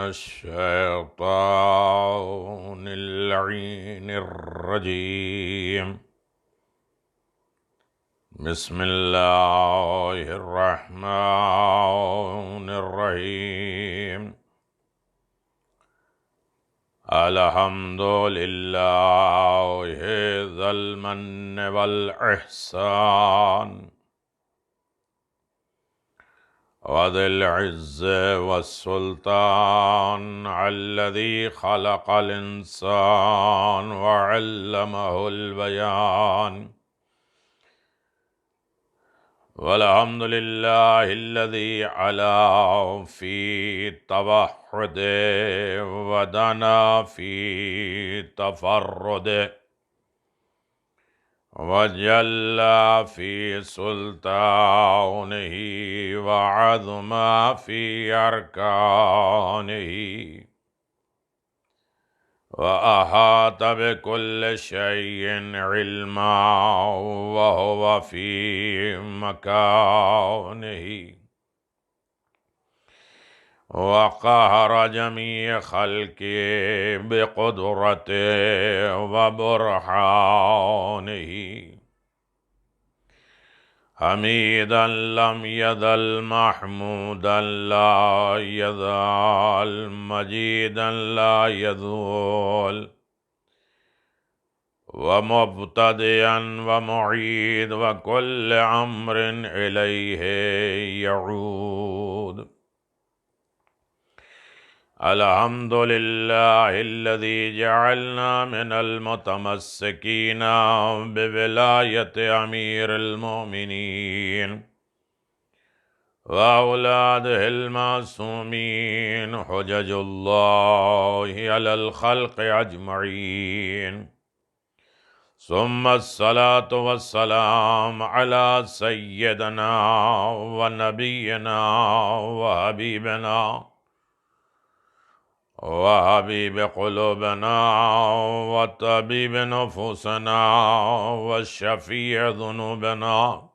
الشيطان اللعين الرجيم. بسم الله الرحمن الرحيم. الحمد لله ذا المن والإحسان وذي العز والسلطان الذي خلق الإنسان وعلمه البيان. والحمد لله الذي علا في توحده ودنا في تفرده وجل في سلطانه وعظم في أركانه وأحاط بكل شيء علما وهو في مكانه وقهر جميع خلقه بقدرته وبرهانه. حميدا لم يزل محمودا لا يزال مجيدا لا يزول ومبتدئا ومعيد وكل أمر إليه يعود. الحمد لله الذي جعلنا من المتمسكين بولاية أمير المؤمنين وأولاده المعصومين حجج الله على الخلق أجمعين. ثم الصلاة والسلام على سيدنا ونبينا وحبيبنا وحبيب قلوبنا وطبيب نفوسنا والشفيع ذنوبنا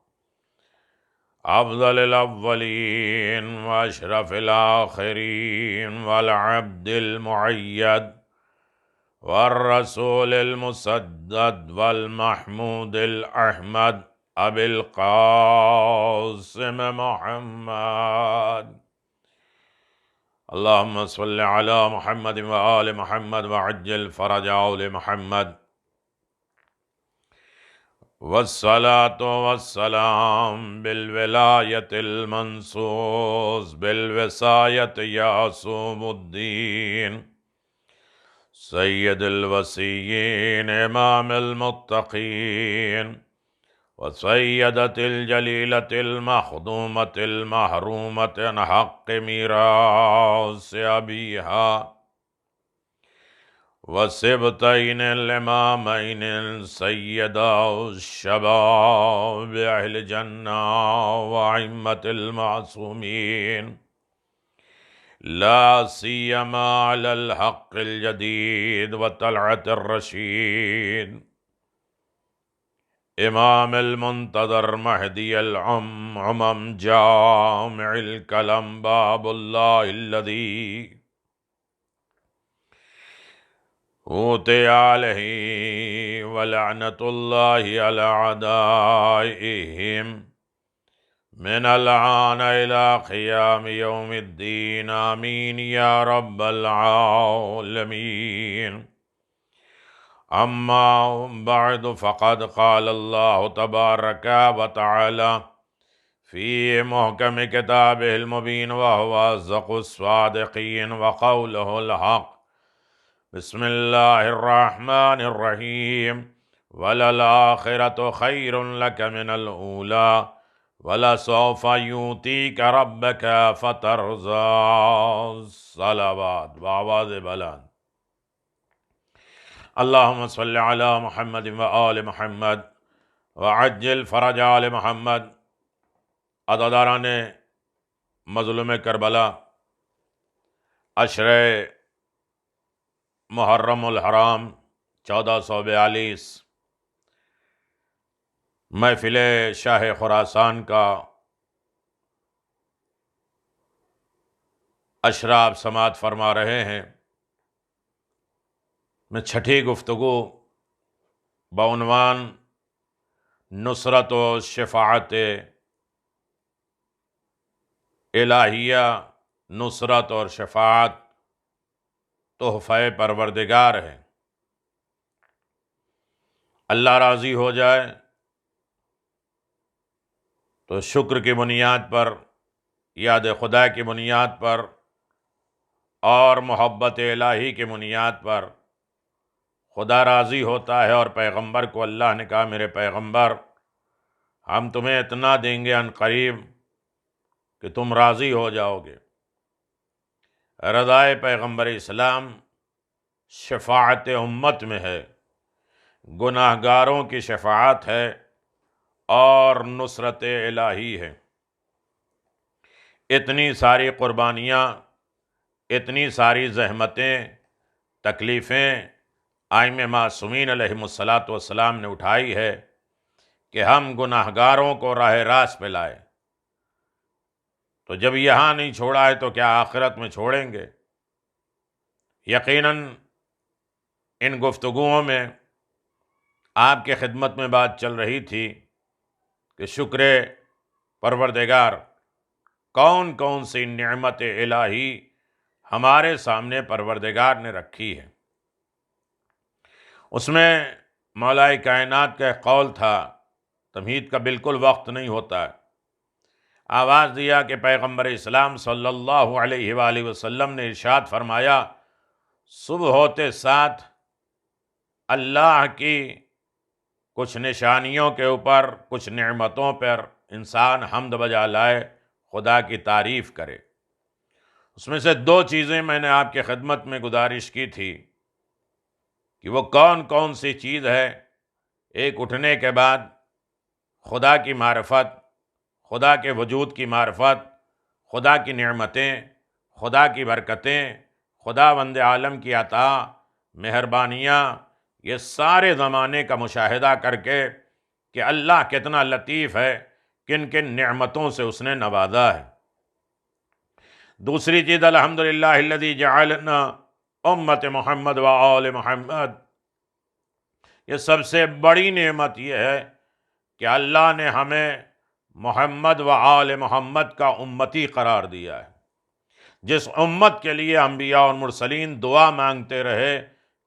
أفضل الأولين وأشرف الآخرين والعبد المعيد والرسول المسدد والمحمود الأحمد أبي القاسم محمد. اللهم صل على محمد وآل محمد وعجل فرج آل محمد. والصلاة والسلام بالولاية المنصوص بالوصاية يعصوم الدين سيد الوصيين إمام المتقين وسيدة الجليلة المخدومة المحرومة عن حق ميراث أبيها وسبتين الإمامين سيدا الشباب أهل الجنة وأئمة المعصومين لا سيما على الحق الجديد وطلعة الرشيد امام المنتظر مہدی الامم جامع الکلم باب اللہ الذی اوتی علیہ ولعنت اللہ علی اعدائہم من الآن الى قیام یوم الدین آمین یا رب العالمین. اما بعد فقد قال اللہ تبارک وتعالی فی محکم کتابہ المبین وہو اصدق الصادقین وقولہ الحق. بسم اللہ الرحمن الرحیم. وللآخرۃ خیر لک من الاولی ولسوف یؤتیک ربک فترضی. صلوات بآواز بلند. اللہم صلی علی محمد وآل محمد وعجل فرج آل محمد. عزاداران مظلوم کربلا، عشرہ محرم الحرام 1442 محفل شاہ خراسان کا اشراف سماعت فرما رہے ہیں۔ میں چھٹی گفتگو بعنوان نصرت و شفاعت الہیہ، نصرت اور شفاعت تحفہ پروردگار ہے۔ اللہ راضی ہو جائے تو شکر کی بنیاد پر، یاد خدا کی بنیاد پر اور محبت الہی کی بنیاد پر خدا راضی ہوتا ہے، اور پیغمبر کو اللہ نے کہا میرے پیغمبر ہم تمہیں اتنا دیں گے عن قریب کہ تم راضی ہو جاؤ گے۔ رضائے پیغمبر اسلام شفاعت امت میں ہے، گناہ گاروں کی شفاعت ہے اور نصرت الہی ہے۔ اتنی ساری قربانیاں، اتنی ساری زحمتیں، تکلیفیں ائمہ معصومین علیہم الصلاۃ والسلام نے اٹھائی ہے کہ ہم گناہ گاروں کو راہ راست پہ لائے، تو جب یہاں نہیں چھوڑا ہے تو کیا آخرت میں چھوڑیں گے؟ یقیناً ان گفتگوؤں میں آپ کے خدمت میں بات چل رہی تھی کہ شکر پروردگار کون کون سی نعمت الہی ہمارے سامنے پروردگار نے رکھی ہے۔ اس میں مولا کائنات کا ایک قول تھا، تمہید کا بالکل وقت نہیں ہوتا، آواز دیا کہ پیغمبر اسلام صلی اللہ علیہ وآلہ وسلم نے ارشاد فرمایا صبح ہوتے ساتھ اللہ کی کچھ نشانیوں کے اوپر، کچھ نعمتوں پر انسان حمد بجا لائے، خدا کی تعریف کرے۔ اس میں سے دو چیزیں میں نے آپ کے خدمت میں گزارش کی تھی کہ وہ کون کون سی چیز ہے۔ ایک اٹھنے کے بعد خدا کی معرفت، خدا کے وجود کی معرفت، خدا کی نعمتیں، خدا کی برکتیں، خدا وند عالم کی عطا، مہربانیاں، یہ سارے زمانے کا مشاہدہ کر کے کہ اللہ کتنا لطیف ہے، کن کن نعمتوں سے اس نے نوازا ہے۔ دوسری چیز الحمدللہ الذی جعلنا امت محمد و آل محمد، یہ سب سے بڑی نعمت یہ ہے کہ اللہ نے ہمیں محمد و آل محمد کا امتی قرار دیا ہے۔ جس امت کے لیے انبیاء اور مرسلین دعا مانگتے رہے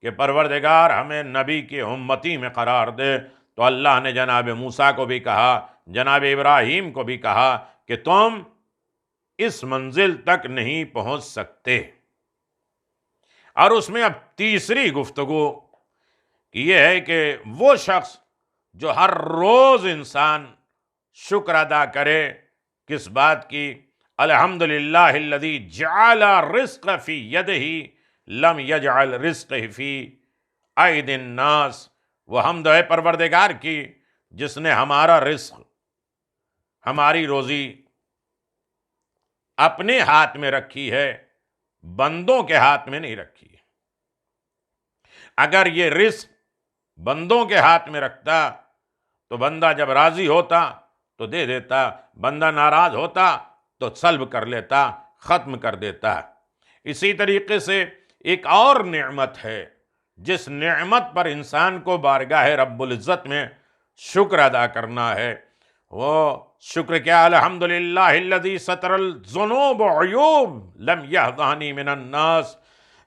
کہ پروردگار ہمیں نبی کی امتی میں قرار دے، تو اللہ نے جناب موسیٰ کو بھی کہا، جناب ابراہیم کو بھی کہا کہ تم اس منزل تک نہیں پہنچ سکتے۔ اور اس میں اب تیسری گفتگو یہ ہے کہ وہ شخص جو ہر روز انسان شکر ادا کرے، کس بات کی؟ الحمدللہ الذی جعل الرزق فی یدہ لم یجعل رزق فی اید الناس، وہ حمد ہے پروردگار کی جس نے ہمارا رزق، ہماری روزی اپنے ہاتھ میں رکھی ہے، بندوں کے ہاتھ میں نہیں رکھی ہے۔ اگر یہ رزق بندوں کے ہاتھ میں رکھتا تو بندہ جب راضی ہوتا تو دے دیتا، بندہ ناراض ہوتا تو سلب کر لیتا، ختم کر دیتا۔ اسی طریقے سے ایک اور نعمت ہے جس نعمت پر انسان کو بارگاہ رب العزت میں شکر ادا کرنا ہے۔ وہ شکر کیا؟ الحمدللہ الذی ستر الذنوب عیوب لم یحظانی من الناس،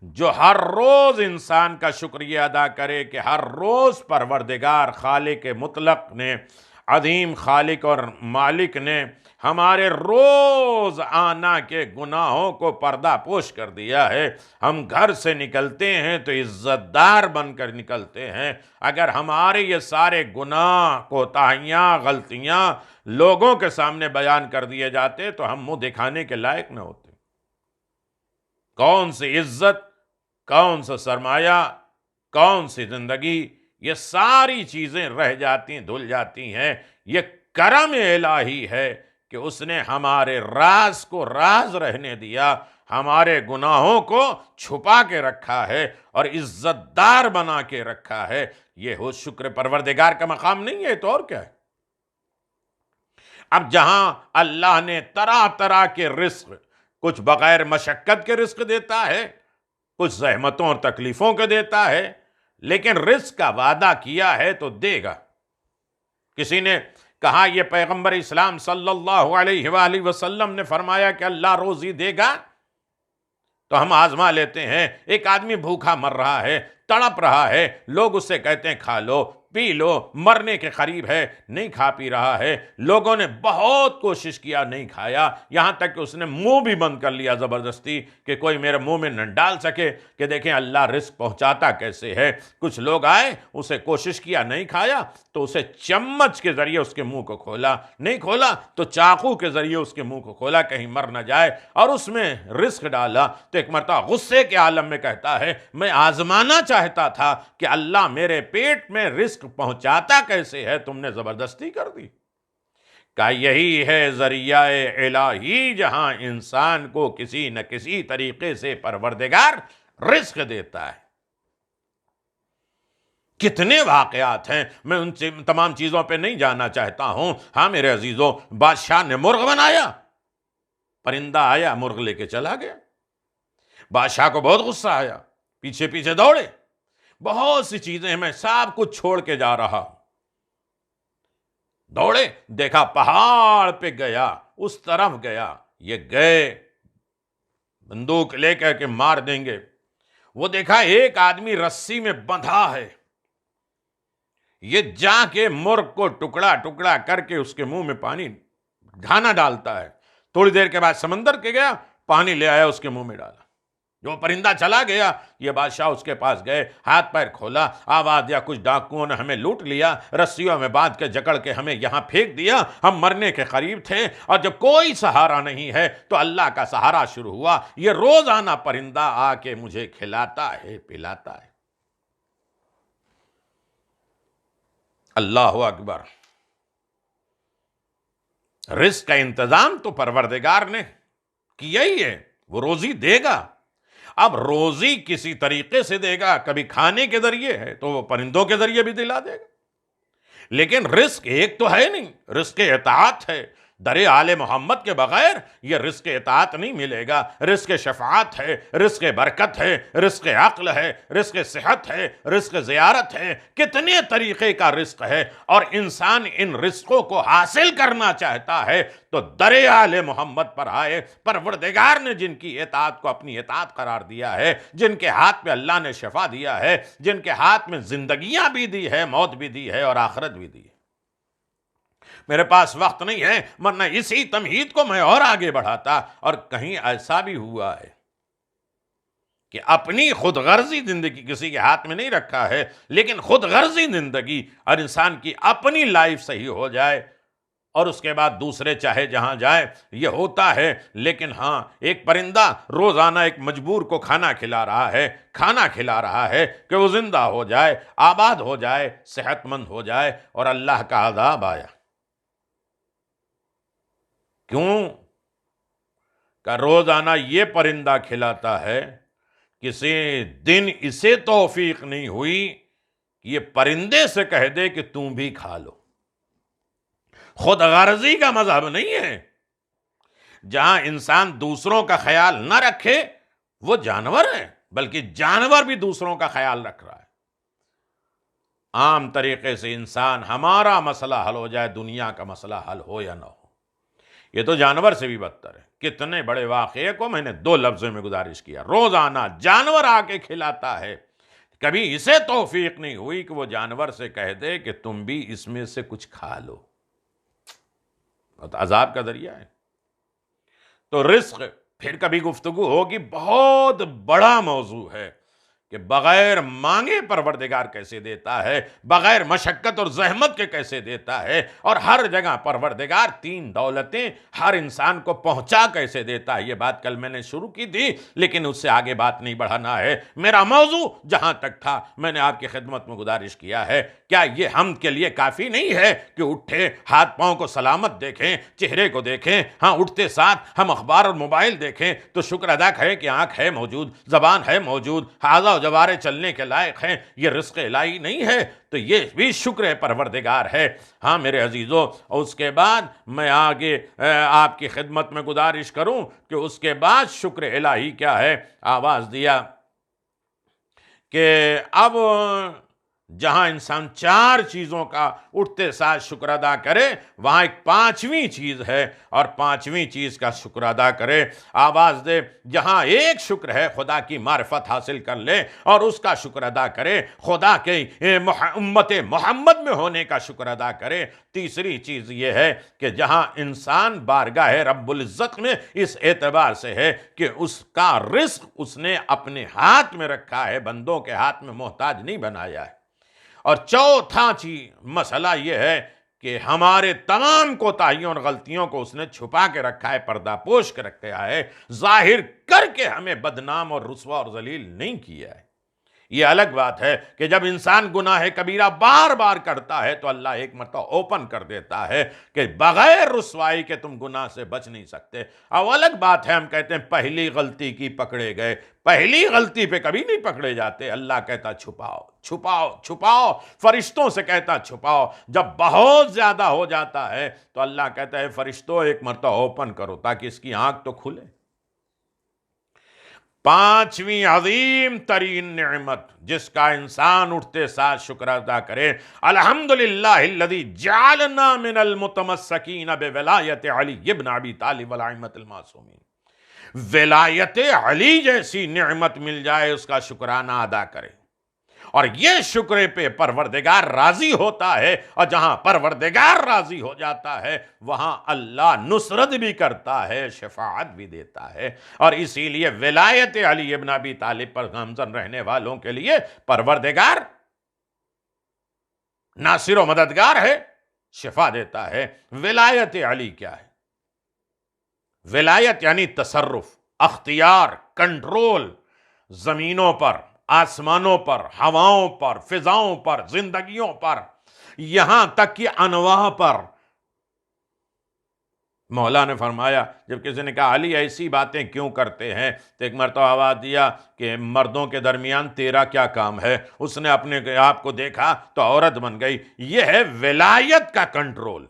جو ہر روز انسان کا شکریہ ادا کرے کہ ہر روز پروردگار خالق مطلق نے، عظیم خالق اور مالک نے ہمارے روز آنا کے گناہوں کو پردہ پوش کر دیا ہے۔ ہم گھر سے نکلتے ہیں تو عزت دار بن کر نکلتے ہیں۔ اگر ہمارے یہ سارے گناہ، کوتاہیاں، غلطیاں لوگوں کے سامنے بیان کر دیے جاتے تو ہم منہ دکھانے کے لائق نہ ہوتے۔ کون سی عزت، کون سا سرمایہ، کون سی زندگی، یہ ساری چیزیں رہ جاتی ہیں، دھل جاتی ہیں۔ یہ کرم الہی ہے کہ اس نے ہمارے راز کو راز رہنے دیا، ہمارے گناہوں کو چھپا کے رکھا ہے اور عزت دار بنا کے رکھا ہے۔ یہ ہو شکر پروردگار کا مقام نہیں ہے تو اور کیا ہے؟ اب جہاں اللہ نے طرح طرح کے رزق، کچھ بغیر مشقت کے رزق دیتا ہے، کچھ زحمتوں اور تکلیفوں کے دیتا ہے، لیکن رزق کا وعدہ کیا ہے تو دے گا۔ کسی نے کہا یہ پیغمبر اسلام صلی اللہ علیہ وآلہ وسلم نے فرمایا کہ اللہ روزی دے گا، تو ہم آزما لیتے ہیں۔ ایک آدمی بھوکا مر رہا ہے، تڑپ رہا ہے، لوگ اس سے کہتے ہیں کھا لو پی لو، مرنے کے قریب ہے، نہیں کھا پی رہا ہے۔ لوگوں نے بہت کوشش کیا، نہیں کھایا، یہاں تک کہ اس نے منہ بھی بند کر لیا زبردستی کہ کوئی میرے منہ میں نہ ڈال سکے کہ دیکھیں اللہ رزق پہنچاتا کیسے ہے۔ کچھ لوگ آئے، اسے کوشش کیا، نہیں کھایا تو اسے چمچ کے ذریعے اس کے منہ کو کھولا، نہیں کھولا تو چاقو کے ذریعے اس کے منہ کو کھولا کہیں مر نہ جائے، اور اس میں رزق ڈالا۔ تو ایک مرتبہ غصے کے عالم میں کہتا ہے میں آزمانا چاہتا تھا کہ اللہ میرے پیٹ میں رزق پہنچاتا کیسے ہے، تم نے زبردستی کر دی۔ کہ یہی ہے ذریعہ الہی جہاں انسان کو کسی نہ کسی طریقے سے پروردگار رزق دیتا ہے۔ کتنے واقعات ہیں، میں ان تمام چیزوں پہ نہیں جانا چاہتا ہوں۔ ہاں میرے عزیزوں، بادشاہ نے مرغ بنایا، پرندہ آیا مرغ لے کے چلا گیا۔ بادشاہ کو بہت غصہ آیا، پیچھے پیچھے دوڑے، بہت سی چیزیں ہیں، میں سب کچھ چھوڑ کے جا رہا ہوں۔ دوڑے، دیکھا پہاڑ پہ گیا، اس طرف گیا، یہ گئے بندوق لے کر کے مار دیں گے۔ وہ دیکھا ایک آدمی رسی میں بندھا ہے، یہ جا کے مرغ کو ٹکڑا ٹکڑا کر کے اس کے منہ میں پانی دھانا ڈالتا ہے۔ تھوڑی دیر کے بعد سمندر کے گیا، پانی لے آیا اس کے منہ میں ڈالا۔ جو پرندہ چلا گیا، یہ بادشاہ اس کے پاس گئے، ہاتھ پیر کھولا، آواز دیا کچھ ڈاکوؤں نے ہمیں لوٹ لیا، رسیوں میں باندھ کے جکڑ کے ہمیں یہاں پھینک دیا، ہم مرنے کے قریب تھے، اور جب کوئی سہارا نہیں ہے تو اللہ کا سہارا شروع ہوا۔ یہ روزانہ پرندہ آ کے مجھے کھلاتا ہے، پلاتا ہے۔ اللہ اکبر۔ رزق کا انتظام تو پروردگار نے کیا ہی ہے، وہ روزی دے گا۔ اب روزی کسی طریقے سے دے گا، کبھی کھانے کے ذریعے ہے تو وہ پرندوں کے ذریعے بھی دلا دے گا، لیکن رزق ایک تو ہے نہیں، رزق اطاعت ہے۔ در آل محمد کے بغیر یہ رزق اطاعت نہیں ملے گا۔ رزق شفاعت ہے، رزق برکت ہے، رزق عقل ہے، رزق صحت ہے، رزق زیارت ہے، کتنے طریقے کا رزق ہے، اور انسان ان رزقوں کو حاصل کرنا چاہتا ہے تو در آل محمد پر آئے۔ پروردگار نے جن کی اطاعت کو اپنی اطاعت قرار دیا ہے، جن کے ہاتھ میں اللہ نے شفا دیا ہے، جن کے ہاتھ میں زندگیاں بھی دی ہے، موت بھی دی ہے، اور آخرت بھی دی ہے۔ میرے پاس وقت نہیں ہے، ورنہ اسی تمہید کو میں اور آگے بڑھاتا۔ اور کہیں ایسا بھی ہوا ہے کہ اپنی خود غرضی زندگی کسی کے ہاتھ میں نہیں رکھا ہے، لیکن خود غرضی زندگی اور انسان کی اپنی لائف صحیح ہو جائے، اور اس کے بعد دوسرے چاہے جہاں جائے، یہ ہوتا ہے۔ لیکن ہاں، ایک پرندہ روزانہ ایک مجبور کو کھانا کھلا رہا ہے کہ وہ زندہ ہو جائے، آباد ہو جائے، صحت مند ہو جائے، اور اللہ کا عذاب آیا۔ کیوں؟ کہ روزانہ یہ پرندہ کھلاتا ہے، کسی دن اسے توفیق نہیں ہوئی کہ یہ پرندے سے کہہ دے کہ تم بھی کھا لو۔ خود غرضی کا مذہب نہیں ہے۔ جہاں انسان دوسروں کا خیال نہ رکھے وہ جانور ہے، بلکہ جانور بھی دوسروں کا خیال رکھ رہا ہے۔ عام طریقے سے انسان ہمارا مسئلہ حل ہو جائے، دنیا کا مسئلہ حل ہو یا نہ ہو، یہ تو جانور سے بھی بدتر ہے۔ کتنے بڑے واقعے کو میں نے 2 لفظوں میں گزارش کیا۔ روزانہ جانور آ کے کھلاتا ہے، کبھی اسے توفیق نہیں ہوئی کہ وہ جانور سے کہہ دے کہ تم بھی اس میں سے کچھ کھا لو، بہت عذاب کا ذریعہ ہے۔ تو رزق پھر کبھی گفتگو ہوگی، بہت بڑا موضوع ہے کہ بغیر مانگے پروردگار کیسے دیتا ہے، بغیر مشقت اور زحمت کے کیسے دیتا ہے، اور ہر جگہ پروردگار 3 دولتیں ہر انسان کو پہنچا کیسے دیتا ہے۔ یہ بات کل میں نے شروع کی تھی، لیکن اس سے آگے بات نہیں بڑھانا ہے۔ میرا موضوع جہاں تک تھا میں نے آپ کی خدمت میں گزارش کیا ہے، کیا یہ ہم کے لیے کافی نہیں ہے کہ اٹھے، ہاتھ پاؤں کو سلامت دیکھیں، چہرے کو دیکھیں، ہاں اٹھتے ساتھ ہم اخبار اور موبائل دیکھیں تو شکر ادا کریں کہ آنکھ ہے موجود، زبان ہے موجود، ہاضا و اوزوارے چلنے کے لائق ہیں، یہ رزق الہی نہیں ہے، تو یہ بھی شکر پروردگار ہے۔ ہاں میرے عزیزو، اس کے بعد میں آگے آپ کی خدمت میں گزارش کروں کہ اس کے بعد شکر الہی کیا ہے۔ آواز دیا کہ اب جہاں انسان 4 چیزوں کا اٹھتے ساتھ شکر ادا کرے، وہاں ایک 5ویں چیز ہے، اور 5ویں چیز کا شکر ادا کرے۔ آواز دے، جہاں ایک شکر ہے خدا کی معرفت حاصل کر لے اور اس کا شکر ادا کرے، خدا کے امت محمد میں ہونے کا شکر ادا کرے۔ تیسری چیز یہ ہے کہ جہاں انسان بارگاہ رب العزت میں اس اعتبار سے ہے کہ اس کا رزق اس نے اپنے ہاتھ میں رکھا ہے، بندوں کے ہاتھ میں محتاج نہیں بنایا ہے۔ اور چوتھا مسئلہ یہ ہے کہ ہمارے تمام کوتاہیوں اور غلطیوں کو اس نے چھپا کے رکھا ہے، پردہ پوش کے رکھا ہے، ظاہر کر کے ہمیں بدنام اور رسوا اور ذلیل نہیں کیا ہے۔ یہ الگ بات ہے کہ جب انسان گناہ کبیرہ بار بار کرتا ہے تو اللہ ایک مرتبہ اوپن کر دیتا ہے کہ بغیر رسوائی کے تم گناہ سے بچ نہیں سکتے۔ اب الگ بات ہے، ہم کہتے ہیں پہلی غلطی کی پکڑے گئے، پہلی غلطی پہ کبھی نہیں پکڑے جاتے۔ اللہ کہتا چھپاؤ چھپاؤ چھپاؤ، فرشتوں سے کہتا چھپاؤ۔ جب بہت زیادہ ہو جاتا ہے تو اللہ کہتا ہے فرشتوں ایک مرتبہ اوپن کرو تاکہ اس کی آنکھ تو کھلے۔ 5ویں عظیم ترین نعمت جس کا انسان اٹھتے ساتھ شکر ادا کرے، الحمدللہ الذی جعلنا من المتمسکین بولایت علی ابن ابی طالب والائمۃ المعصومین۔ ولایت علی جیسی نعمت مل جائے اس کا شکرانہ ادا کرے، اور یہ شکر پہ پروردگار راضی ہوتا ہے، اور جہاں پروردگار راضی ہو جاتا ہے وہاں اللہ نصرت بھی کرتا ہے، شفاعت بھی دیتا ہے۔ اور اسی لیے ولایت علی ابن ابی طالب پر گامزن رہنے والوں کے لیے پروردگار ناصر و مددگار ہے، شفا دیتا ہے۔ ولایت علی کیا ہے؟ ولایت یعنی تصرف، اختیار، کنٹرول، زمینوں پر، آسمانوں پر، ہواؤں پر، فضاؤں پر، زندگیوں پر، یہاں تک کہ انواع پر۔ مولا نے فرمایا، جب کسی نے کہا علی ایسی باتیں کیوں کرتے ہیں، تو ایک مرتبہ آواز دیا کہ مردوں کے درمیان تیرا کیا کام ہے؟ اس نے اپنے آپ کو دیکھا تو عورت بن گئی۔ یہ ہے ولایت کا کنٹرول۔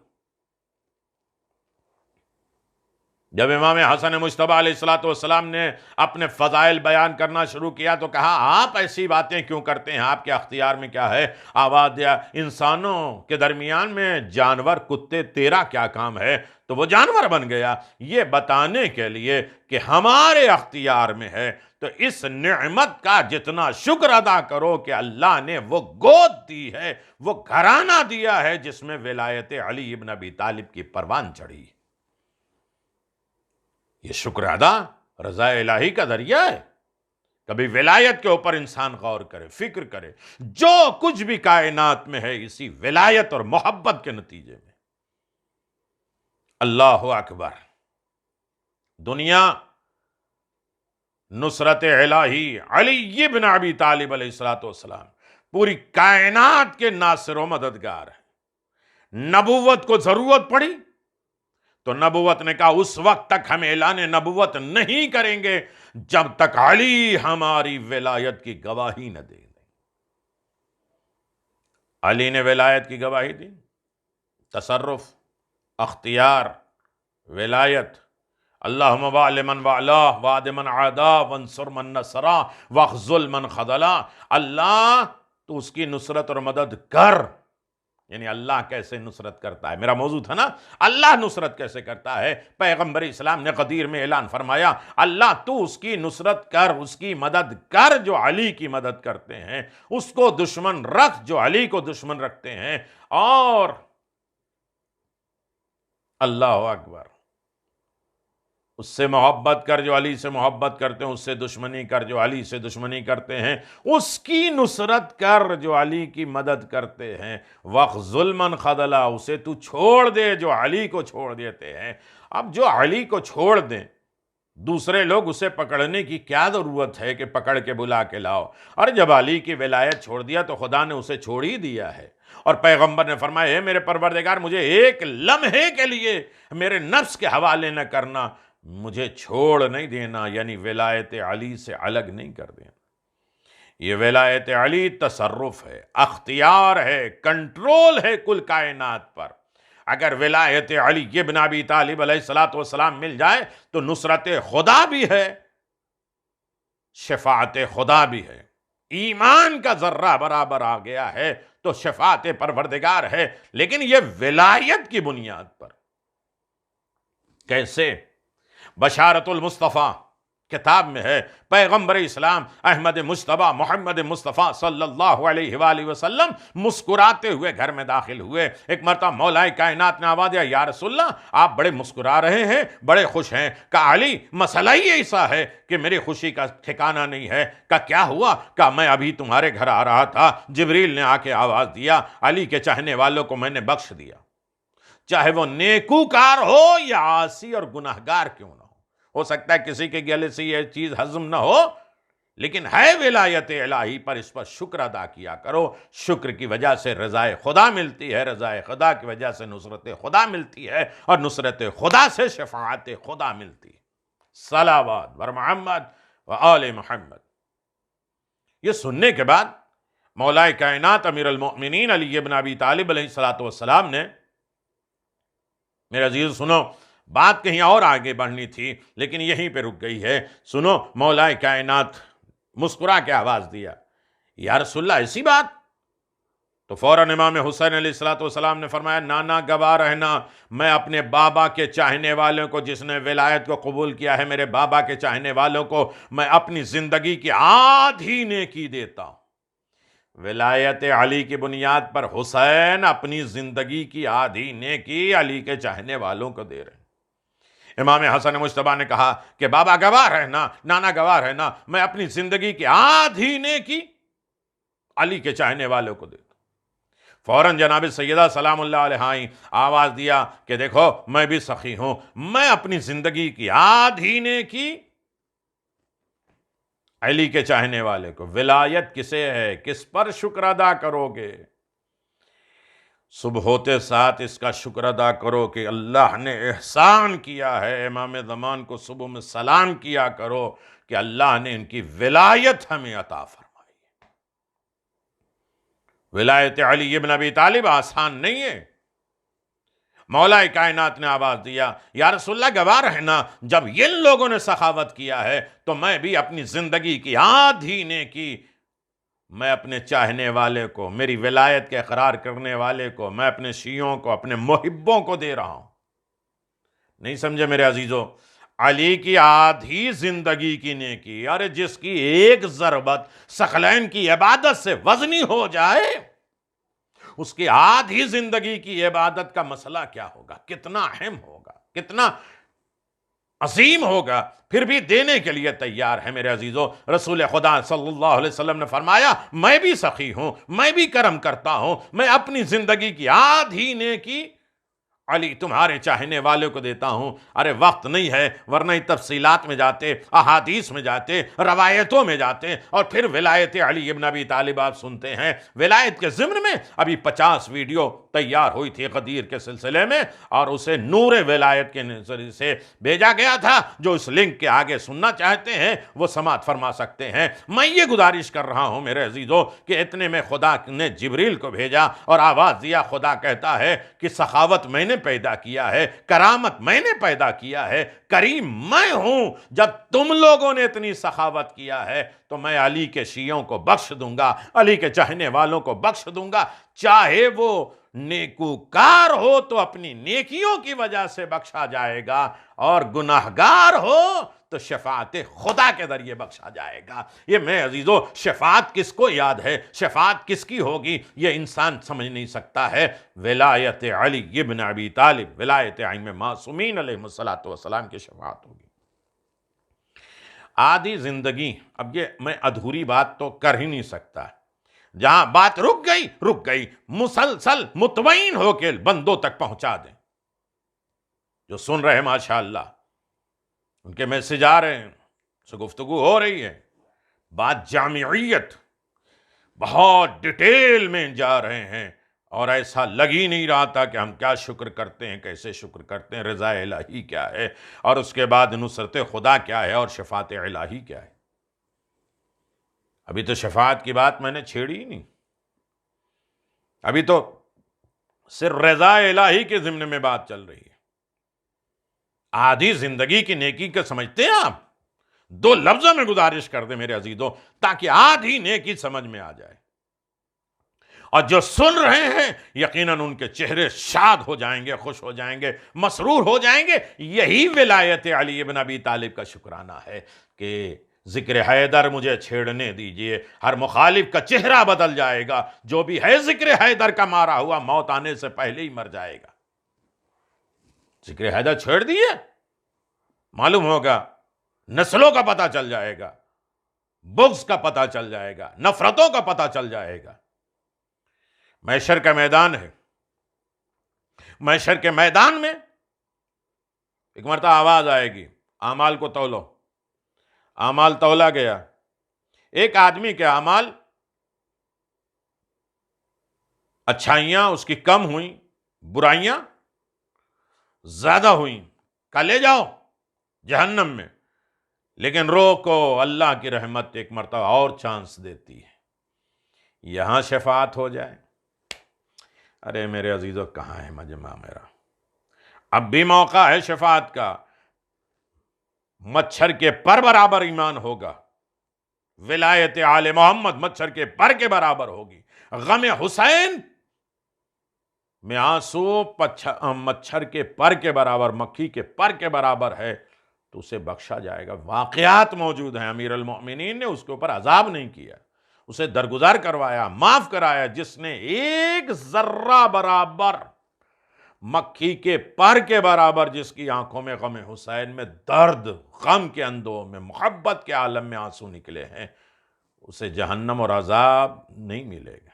جب امام حسن مجتبیٰ علیہ السلام نے اپنے فضائل بیان کرنا شروع کیا تو کہا آپ ایسی باتیں کیوں کرتے ہیں، آپ کے اختیار میں کیا ہے؟ آواز دیا انسانوں کے درمیان میں جانور کتے، تیرا کیا کام ہے؟ تو وہ جانور بن گیا، یہ بتانے کے لیے کہ ہمارے اختیار میں ہے۔ تو اس نعمت کا جتنا شکر ادا کرو کہ اللہ نے وہ گود دی ہے، وہ گھرانہ دیا ہے جس میں ولایت علی ابن ابی طالب کی پروان چڑھی۔ یہ شکر ادا رضا الہی کا ذریعہ ہے۔ کبھی ولایت کے اوپر انسان غور کرے، فکر کرے، جو کچھ بھی کائنات میں ہے اسی ولایت اور محبت کے نتیجے میں۔ اللہ اکبر۔ دنیا نصرت الہی علی ابن ابی طالب علیہ السلام پوری کائنات کے ناصر و مددگار ہے۔ نبوت کو ضرورت پڑی تو نبوت نے کہا اس وقت تک ہم اعلان نبوت نہیں کریں گے جب تک علی ہماری ولایت کی گواہی نہ دے دیں۔ علی نے ولایت کی گواہی دی، تصرف، اختیار، ولایت۔ اللہم وَعْلِ مَنْ وَعْلَاهُ وَعْدِ مَنْ عَادَاهُ وَانْصُرْ مَنْ نَصَرَاهُ وَاخْذُلْ مَنْ خَذَلَاهُ۔ اللہ تو اس کی نصرت اور مدد کر۔ یعنی اللہ کیسے نصرت کرتا ہے، میرا موضوع تھا نا، اللہ نصرت کیسے کرتا ہے۔ پیغمبر اسلام نے غدیر میں اعلان فرمایا اللہ تو اس کی نصرت کر، اس کی مدد کر جو علی کی مدد کرتے ہیں، اس کو دشمن رکھ جو علی کو دشمن رکھتے ہیں، اور اللہ اکبر اس سے محبت کر جو علی سے محبت کرتے ہیں، اس سے دشمنی کر جو علی سے دشمنی کرتے ہیں، اس کی نصرت کر جو علی کی مدد کرتے ہیں، وَاخْذُلْ مَنْ خَذَلَاهُ اسے تو چھوڑ دے جو علی کو چھوڑ دیتے ہیں۔ اب جو علی کو چھوڑ دیں، دوسرے لوگ اسے پکڑنے کی کیا ضرورت ہے کہ پکڑ کے بلا کے لاؤ؟ اور جب علی کی ولایت چھوڑ دیا تو خدا نے اسے چھوڑ ہی دیا ہے۔ اور پیغمبر نے فرمایا اے میرے پروردگار مجھے ایک لمحے کے لیے میرے نفس کے حوالے نہ کرنا، مجھے چھوڑ نہیں دینا، یعنی ولایت علی سے الگ نہیں کر دینا۔ یہ ولایت علی تصرف ہے، اختیار ہے، کنٹرول ہے کل کائنات پر۔ اگر ولایت علی ابن ابی طالب علیہ الصلوۃ والسلام مل جائے تو نصرت خدا بھی ہے، شفاعت خدا بھی ہے۔ ایمان کا ذرہ برابر آ گیا ہے تو شفاعت پروردگار ہے، لیکن یہ ولایت کی بنیاد پر۔ کیسے؟ بشارت المصطفیٰ کتاب میں ہے، پیغمبر اسلام احمد مجتبیٰ محمد مصطفیٰ صلی اللہ علیہ وآلہ وسلم مسکراتے ہوئے گھر میں داخل ہوئے۔ ایک مرتبہ مولا کائنات نے آواز دیا، یا رسول اللہ آپ بڑے مسکرا رہے ہیں، بڑے خوش ہیں۔ کہا علی مسئلہ ہی ایسا ہے کہ میری خوشی کا ٹھکانہ نہیں ہے۔ کہا کیا ہوا؟ کہا میں ابھی تمہارے گھر آ رہا تھا، جبریل نے آ کے آواز دیا علی کے چاہنے والوں کو میں نے بخش دیا، چاہے وہ نیکوکار ہو یا عاصی اور گناہگار کیوں نہ ہو سکتا ہے کسی کے گلے سے یہ چیز ہضم نہ ہو، لیکن ہے ولایت الہی پر، اس پر شکر ادا کیا کرو۔ شکر کی وجہ سے رضائے خدا ملتی ہے، رضائے خدا کی وجہ سے نصرت خدا ملتی ہے، اور نصرت خدا سے شفاعت خدا ملتی ہے۔ صلوات بر محمد و آل محمد۔ یہ سننے کے بعد مولا کائنات امیر المؤمنین علی ابن ابی طالب علیہ الصلوۃ والسلام نے، میرے عزیز سنو، بات کہیں اور آگے بڑھنی تھی لیکن یہیں پہ رک گئی ہے۔ سنو، مولا کائنات مسکرا کے آواز دیا، یا رسول اللہ ایسی بات؟ تو فوراً امام حسین علیہ الصلوۃ والسلام نے فرمایا، نانا گواہ رہنا، میں اپنے بابا کے چاہنے والوں کو، جس نے ولایت کو قبول کیا ہے، میرے بابا کے چاہنے والوں کو میں اپنی زندگی کی آدھی نیکی دیتا ہوں۔ ولایت علی کی بنیاد پر حسین اپنی زندگی کی آدھی نیکی علی کے چاہنے والوں کو دے رہے ہیں۔ امام حسن مجتبیٰ نے کہا کہ بابا گواہ رہنا، نانا گواہ رہنا، میں اپنی زندگی کی آدھی نیکی علی کے چاہنے والوں کو دیتا ہوں۔ فوراً جناب سیدہ سلام اللہ علیہ آواز دیا کہ دیکھو میں بھی سخی ہوں، میں اپنی زندگی کی آدھی نیکی علی کے چاہنے والے کو۔ ولایت کسے ہے؟ کس پر شکر ادا کرو گے؟ صبح ہوتے ساتھ اس کا شکر ادا کرو کہ اللہ نے احسان کیا ہے۔ امام زمان کو صبح میں سلام کیا کرو کہ اللہ نے ان کی ولایت ہمیں عطا فرمائی ہے۔ ولایت علی ابن ابی طالب آسان نہیں ہے۔ مولا کائنات نے آواز دیا، یا رسول اللہ گواہ رہنا، جب ان لوگوں نے سخاوت کیا ہے تو میں بھی اپنی زندگی کی آدھی نیکی میں اپنے چاہنے والے کو، میری ولایت کے اقرار کرنے والے کو، میں اپنے شیعوں کو، اپنے محبوں کو دے رہا ہوں۔ نہیں سمجھے میرے عزیزو؟ علی کی آدھی زندگی کی نیکی، ارے جس کی ایک ضربت ثقلین کی عبادت سے وزنی ہو جائے، اس کی آدھی زندگی کی عبادت کا مسئلہ کیا ہوگا، کتنا اہم ہوگا، کتنا عظیم ہوگا، پھر بھی دینے کے لیے تیار ہے میرے عزیزو۔ رسول خدا صلی اللہ علیہ وسلم نے فرمایا، میں بھی سخی ہوں، میں بھی کرم کرتا ہوں، میں اپنی زندگی کی آدھی نیکی علی تمہارے چاہنے والوں کو دیتا ہوں۔ ارے وقت نہیں ہے، ورنہ تفصیلات میں جاتے، احادیث میں جاتے، روایتوں میں جاتے، اور پھر ولایت علی ابن ابی طالب آپ سنتے ہیں۔ ولایت کے ضمن میں ابھی 50 ویڈیو تیار ہوئی تھی غدیر کے سلسلے میں، اور اسے نور ولایت کے نظریے سے بھیجا گیا تھا۔ جو اس لنک کے آگے سننا چاہتے ہیں وہ سماعت فرما سکتے ہیں۔ میں یہ گزارش کر رہا ہوں میرے عزیزو کہ اتنے میں خدا نے جبریل کو بھیجا اور آواز دیا، خدا کہتا ہے کہ سخاوت میں نے پیدا کیا ہے، کرامت میں نے پیدا کیا ہے، کریم میں ہوں۔ جب تم لوگوں نے اتنی سخاوت کیا ہے تو میں علی کے شیعوں کو بخش دوں گا، علی کے چاہنے والوں کو بخش دوں گا، چاہے وہ نیکوکار ہو تو اپنی نیکیوں کی وجہ سے بخشا جائے گا، اور گناہگار ہو تو شفاعت خدا کے ذریعے بخشا جائے گا۔ یہ میں عزیزو، شفاعت کس کو یاد ہے، شفاعت کس کی ہوگی، یہ انسان سمجھ نہیں سکتا ہے۔ ولایت علی ابن ابی طالب، ولایت ائمہ معصومین علیہ السلام کی شفاعت ہوگی۔ آدھی زندگی، اب یہ میں ادھوری بات تو کر ہی نہیں سکتا، جہاں بات رک گئی مسلسل مطمئن ہو کے بندوں تک پہنچا دیں۔ جو سن رہے ہیں ماشاءاللہ، ان کے میسج آ رہے ہیں، سے گفتگو ہو رہی ہے، بات جامعیت، بہت ڈیٹیل میں جا رہے ہیں، اور ایسا لگ ہی نہیں رہا تھا کہ ہم کیا شکر کرتے ہیں، کیسے شکر کرتے ہیں، رضا الہی کیا ہے، اور اس کے بعد نصرت خدا کیا ہے، اور شفاعت الہی کیا ہے۔ ابھی تو شفاعت کی بات میں نے چھیڑی ہی نہیں، ابھی تو صرف رضا الہی کے ضمن میں بات چل رہی ہے۔ آدھی زندگی کی نیکی کا سمجھتے ہیں آپ؟ 2 لفظوں میں گزارش کر دیں میرے عزیزوں تاکہ آدھی نیکی سمجھ میں آ جائے، اور جو سن رہے ہیں یقیناً ان کے چہرے شاد ہو جائیں گے، خوش ہو جائیں گے، مسرور ہو جائیں گے۔ یہی ولایت علی بن ابی طالب کا شکرانہ ہے کہ ذکر حیدر مجھے چھیڑنے دیجئے، ہر مخالف کا چہرہ بدل جائے گا، جو بھی ہے ذکر حیدر کا مارا ہوا موت آنے سے پہلے ہی مر جائے گا۔ ذکر حیدر چھیڑ دیے، معلوم ہوگا نسلوں کا پتہ چل جائے گا، بغض کا پتہ چل جائے گا، نفرتوں کا پتہ چل جائے گا۔ محشر کا میدان ہے، محشر کے میدان میں ایک مرتبہ آواز آئے گی، اعمال کو تولو۔ اعمال تولا گیا، ایک آدمی کے اعمال اچھائیاں اس کی کم ہوئیں، برائیاں زیادہ ہوئیں، کہا لے جاؤ جہنم میں، لیکن روکو، اللہ کی رحمت ایک مرتبہ اور چانس دیتی ہے، یہاں شفاعت ہو جائے۔ ارے میرے عزیزو کہاں ہے مجمع میرا؟ اب بھی موقع ہے شفاعت کا، مچھر کے پر برابر ایمان ہوگا، ولایت آل محمد مچھر کے پر کے برابر ہوگی، غم حسین میں آنسو مچھر کے پر کے برابر، مکھی کے پر کے برابر ہے، تو اسے بخشا جائے گا۔ واقعات موجود ہیں، امیر المؤمنین نے اس کے اوپر عذاب نہیں کیا، اسے درگزر کروایا، معاف کرایا۔ جس نے 1 ذرہ برابر، مکھی کے پر کے برابر، جس کی آنکھوں میں غم حسین میں درد، غم کے اندھوں میں، محبت کے عالم میں آنسو نکلے ہیں، اسے جہنم اور عذاب نہیں ملے گا۔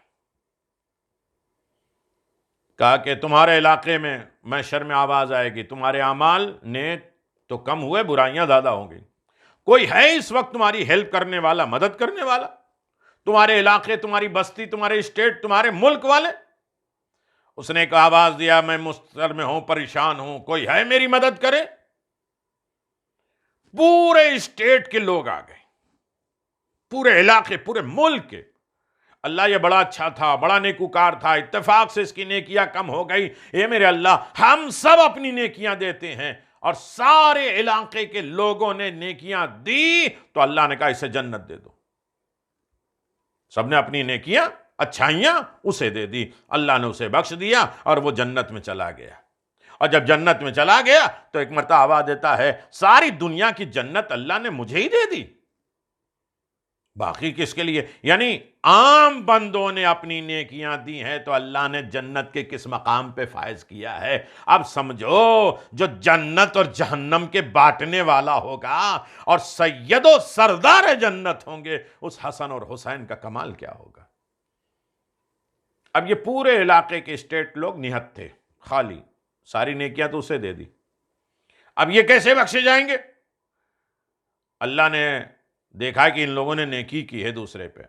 کہا کہ تمہارے علاقے میں محشر میں آواز آئے گی، تمہارے اعمال نیک تو کم ہوئے، برائیاں زیادہ ہوں گی، کوئی ہے اس وقت تمہاری ہیلپ کرنے والا، مدد کرنے والا؟ تمہارے علاقے، تمہاری بستی، تمہارے اسٹیٹ، تمہارے ملک والے؟ اس نے ایک آواز دیا، میں مضطر میں ہوں، پریشان ہوں، کوئی ہے میری مدد کرے؟ پورے اسٹیٹ کے لوگ آ گئے، پورے علاقے، پورے ملک کے۔ اللہ یہ بڑا اچھا تھا، بڑا نیکوکار تھا، اتفاق سے اس کی نیکیاں کم ہو گئی، اے میرے اللہ ہم سب اپنی نیکیاں دیتے ہیں، اور سارے علاقے کے لوگوں نے نیکیاں دی، تو اللہ نے کہا اسے جنت دے دو۔ سب نے اپنی نیکیاں، اچھائیاں اسے دے دی، اللہ نے اسے بخش دیا، اور وہ جنت میں چلا گیا۔ اور جب جنت میں چلا گیا تو ایک مرتبہ آواز دیتا ہے، ساری دنیا کی جنت اللہ نے مجھے ہی دے دی، باقی کس کے لیے؟ یعنی عام بندوں نے اپنی نیکیاں دی ہیں تو اللہ نے جنت کے کس مقام پہ فائز کیا ہے۔ اب سمجھو، جو جنت اور جہنم کے بانٹنے والا ہوگا اور سید و سردار جنت ہوں گے، اس حسن اور حسین کا کمال کیا ہوگا؟ اب یہ پورے علاقے کے اسٹیٹ لوگ نہت تھے، خالی، ساری نیکیاں تو اسے دے دی، اب یہ کیسے بخشے جائیں گے؟ اللہ نے دیکھا کہ ان لوگوں نے نیکی کی ہے دوسرے پہ،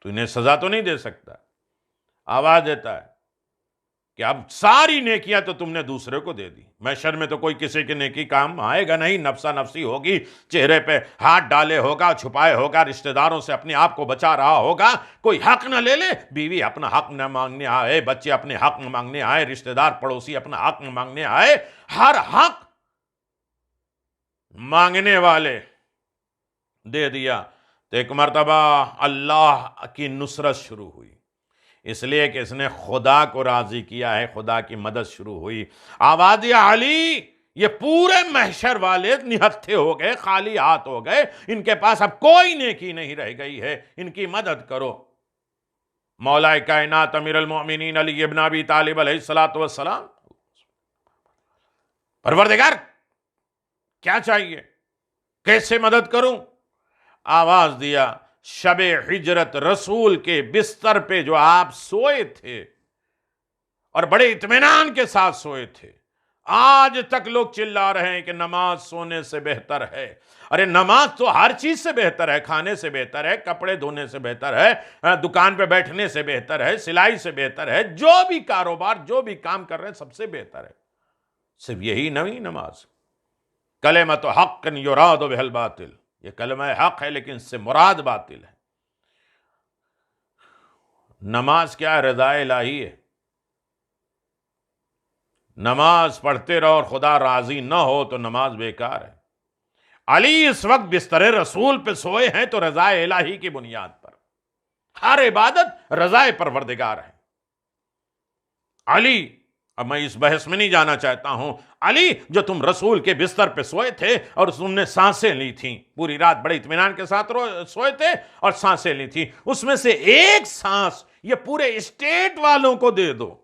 تو انہیں سزا تو نہیں دے سکتا، آواز دیتا ہے کہ اب ساری نیکیاں تو تم نے دوسرے کو دے دی، محشر میں تو کوئی کسی کی نیکی کام آئے گا نہیں، نفسا نفسی ہوگی، چہرے پہ ہاتھ ڈالے ہوگا، چھپائے ہوگا، رشتہ داروں سے اپنے آپ کو بچا رہا ہوگا، کوئی حق نہ لے لے، بیوی اپنا حق نہ مانگنے آئے، بچے اپنے حق نہ مانگنے آئے، رشتہ دار پڑوسی اپنا حق نہ مانگنے آئے، ہر حق مانگنے والے دے دیا، تو ایک مرتبہ اللہ کی نصرت شروع ہوئی، اس لیے کہ اس نے خدا کو راضی کیا ہے، خدا کی مدد شروع ہوئی۔ آواز علی، یہ پورے محشر والے نہتھے ہو گئے، خالی ہاتھ ہو گئے، ان کے پاس اب کوئی نیکی نہیں رہ گئی ہے، ان کی مدد کرو۔ مولا کائنات امیر المؤمنین علی ابن ابی طالب علیہ السلام، پروردگار کیا چاہیے، کیسے مدد کروں؟ آواز دیا، شب ہجرت رسول کے بستر پہ جو آپ سوئے تھے اور بڑے اطمینان کے ساتھ سوئے تھے، آج تک لوگ چلا رہے ہیں کہ نماز سونے سے بہتر ہے۔ ارے نماز تو ہر چیز سے بہتر ہے، کھانے سے بہتر ہے، کپڑے دھونے سے بہتر ہے، دکان پہ بیٹھنے سے بہتر ہے، سلائی سے بہتر ہے، جو بھی کاروبار، جو بھی کام کر رہے ہیں سب سے بہتر ہے، صرف یہی نہیں نماز۔ کلمۃ حق یراد بہ الباطل، یہ کلمہ حق ہے لیکن اس سے مراد باطل ہے۔ نماز کیا ہے؟ رضا الہی ہے۔ نماز پڑھتے رہو اور خدا راضی نہ ہو تو نماز بیکار ہے۔ علی اس وقت بستر رسول پہ سوئے ہیں تو رضا الہی کی بنیاد پر، ہر عبادت رضا پروردگار ہے۔ علی، اب میں اس بحث میں نہیں جانا چاہتا ہوں، علی جو تم رسول کے بستر پہ سوئے تھے اور تم نے سانسیں لی تھیں، پوری رات بڑے اطمینان کے ساتھ سوئے تھے اور سانسیں لی تھیں، اس میں سے ایک سانس یہ پورے اسٹیٹ والوں کو دے دو۔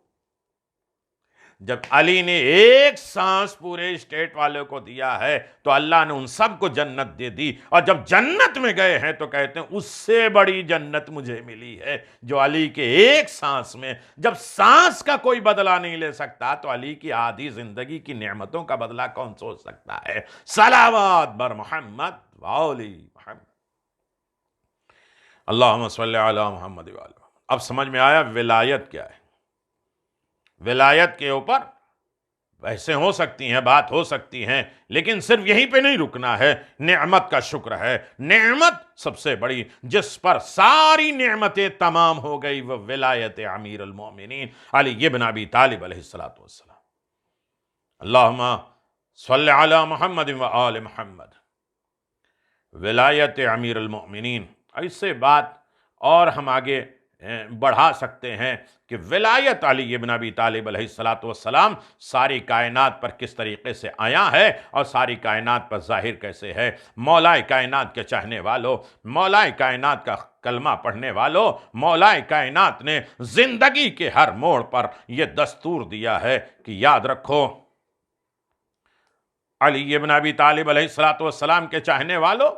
جب علی نے ایک سانس پورے اسٹیٹ والوں کو دیا ہے تو اللہ نے ان سب کو جنت دے دی، اور جب جنت میں گئے ہیں تو کہتے ہیں اس سے بڑی جنت مجھے ملی ہے جو علی کے ایک سانس میں۔ جب سانس کا کوئی بدلہ نہیں لے سکتا تو علی کی آدھی زندگی کی نعمتوں کا بدلہ کون سوچ سکتا ہے؟ صلوات بر محمد والی محمد، اللہم صلی علی محمد وآل محمد۔ اب سمجھ میں آیا ولایت کیا ہے؟ ولایت کے اوپر بحثیں ہو سکتی ہیں، بات ہو سکتی ہیں، لیکن صرف یہیں پہ نہیں رکنا ہے۔ نعمت کا شکر ہے، نعمت سب سے بڑی جس پر ساری نعمتیں تمام ہو گئی وہ ولایت امیر المومنین علی بن ابی طالب علیہ السلام۔ اللہم صلی علی محمد و آل محمد۔ ولایت امیر المومنین، اس سے بات اور ہم آگے بڑھا سکتے ہیں کہ ولایت علی بن ابی طالب علیہ السلام ساری کائنات پر کس طریقے سے آیا ہے اور ساری کائنات پر ظاہر کیسے ہے۔ مولا کائنات کے چاہنے والوں، مولا کائنات کا کلمہ پڑھنے والوں، مولا کائنات نے زندگی کے ہر موڑ پر یہ دستور دیا ہے کہ یاد رکھو، علی بن ابی طالب علیہ السلام کے چاہنے والوں،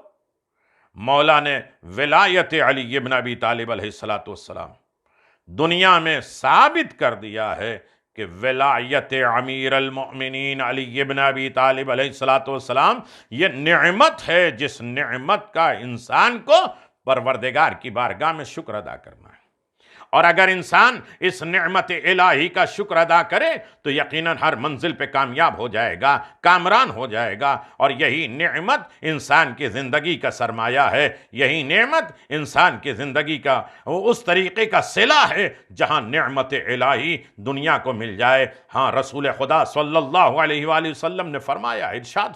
مولا نے ولایت علی بن ابی طالب علیہ السلام دنیا میں ثابت کر دیا ہے کہ ولایت امیر المؤمنین علی بن ابی طالب علیہ السلام یہ نعمت ہے جس نعمت کا انسان کو پروردگار کی بارگاہ میں شکر ادا کرنا ہے، اور اگر انسان اس نعمت الہی کا شکر ادا کرے تو یقیناً ہر منزل پہ کامیاب ہو جائے گا، کامران ہو جائے گا، اور یہی نعمت انسان کی زندگی کا سرمایہ ہے، یہی نعمت انسان کی زندگی کا اس طریقے کا صلہ ہے جہاں نعمت الہی دنیا کو مل جائے۔ ہاں، رسول خدا صلی اللہ علیہ وآلہ وسلم نے فرمایا، ارشاد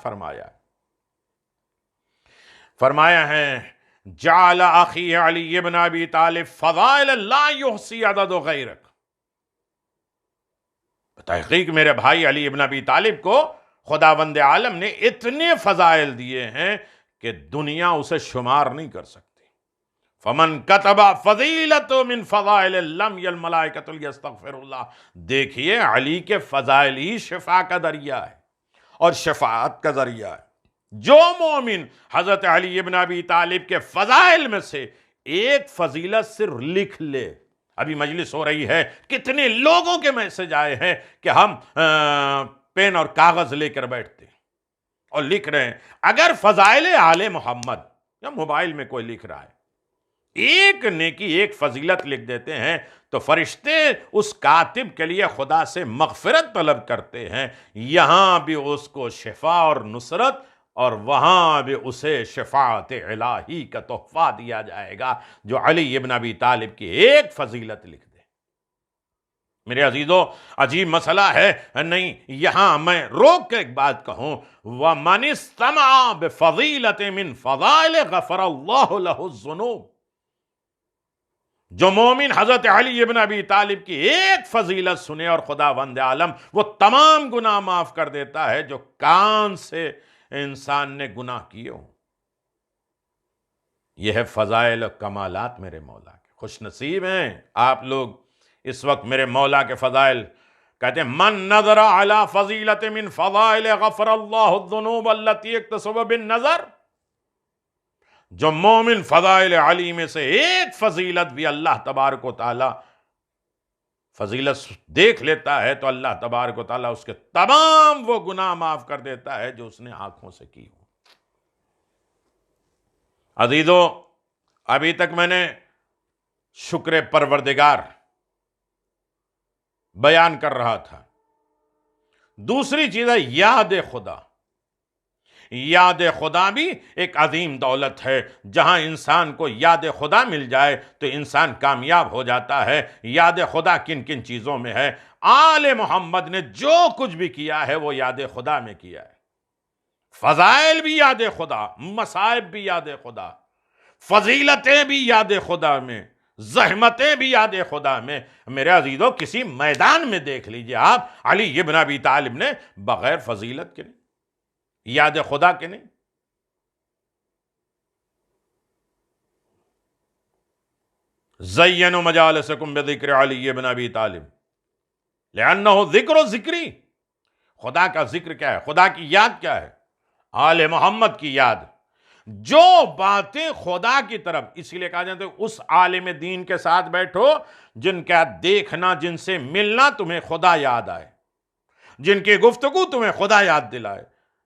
فرمایا ہے جعل اخی علی بن ابی طالب فضائل لا یحصی عدد غیرک۔ تحقیق میرے بھائی علی بن ابی طالب کو خداوند عالم نے اتنے فضائل دیے ہیں کہ دنیا اسے شمار نہیں کر سکتی۔ فمن کتب فضیلت من فضائل لم الملائکۃ یستغفر اللہ۔ دیکھیے، علی کے فضائل ہی شفا کا ذریعہ ہے اور شفاعت کا ذریعہ ہے۔ جو مومن حضرت علی بن ابی طالب کے فضائل میں سے ایک فضیلت صرف لکھ لے، ابھی مجلس ہو رہی ہے، کتنے لوگوں کے میسج آئے ہیں کہ ہم پین اور کاغذ لے کر بیٹھتے اور لکھ رہے ہیں۔ اگر فضائل آل محمد یا موبائل میں کوئی لکھ رہا ہے، ایک نیکی، ایک فضیلت لکھ دیتے ہیں تو فرشتے اس کاتب کے لیے خدا سے مغفرت طلب کرتے ہیں، یہاں بھی اس کو شفا اور نصرت، اور وہاں بھی اسے شفاعت الہی کا تحفہ دیا جائے گا جو علی بن ابی طالب کی ایک فضیلت لکھ دے۔ میرے عزیزو، عجیب مسئلہ ہے نہیں؟ یہاں میں روک کے ایک بات کہوں، وَمَنِ اسْتَمَعَ بِفَضِيلَةٍ مِّن فَضَائِلِ غَفَرَ اللَّهُ لَهُ الذُّنُوبَ۔ جو مومن حضرت علی بن ابی طالب کی ایک فضیلت سنے اور خداوند عالم وہ تمام گناہ معاف کر دیتا ہے جو کان سے انسان نے گناہ کیے ہوں۔ یہ ہے فضائل و کمالات میرے مولا کے۔ خوش نصیب ہیں آپ لوگ اس وقت میرے مولا کے فضائل کہتے ہیں، من نظر علی فضیلت من فضائل غفر اللہ الذنوب التي اکتسب بالنظر۔ جو مومن فضائل علی میں سے ایک فضیلت بھی اللہ تبارک و تعالی فضیلت دیکھ لیتا ہے تو اللہ تبارک و تعالیٰ اس کے تمام وہ گناہ معاف کر دیتا ہے جو اس نے آنکھوں سے کی ہوں۔ عزیزو، ابھی تک میں نے شکر پروردگار بیان کر رہا تھا۔ دوسری چیز ہے یاد خدا۔ یاد خدا بھی ایک عظیم دولت ہے. جہاں انسان کو یاد خدا مل جائے تو انسان کامیاب ہو جاتا ہے. یاد خدا کن کن چیزوں میں ہے؟ آل محمد نے جو کچھ بھی کیا ہے وہ یاد خدا میں کیا ہے. فضائل بھی یاد خدا، مصائب بھی یاد خدا، فضیلتیں بھی یاد خدا میں، زحمتیں بھی یاد خدا میں. میرے عزیزو، کسی میدان میں دیکھ لیجئے آپ، علی ابن ابی طالب نے بغیر فضیلت کے نہیں، یاد خدا کے نہیں. زینوا مجالسکم بذکر علی ابن ابی طالب لأنہ ذکر ذکری. خدا کا ذکر کیا ہے؟ خدا کی یاد کیا ہے؟ آل محمد کی یاد. جو باتیں خدا کی طرف، اسی لیے کہا جاتا ہے اس عالم دین کے ساتھ بیٹھو جن کا دیکھنا، جن سے ملنا تمہیں خدا یاد آئے، جن کی گفتگو تمہیں خدا یاد دلائے،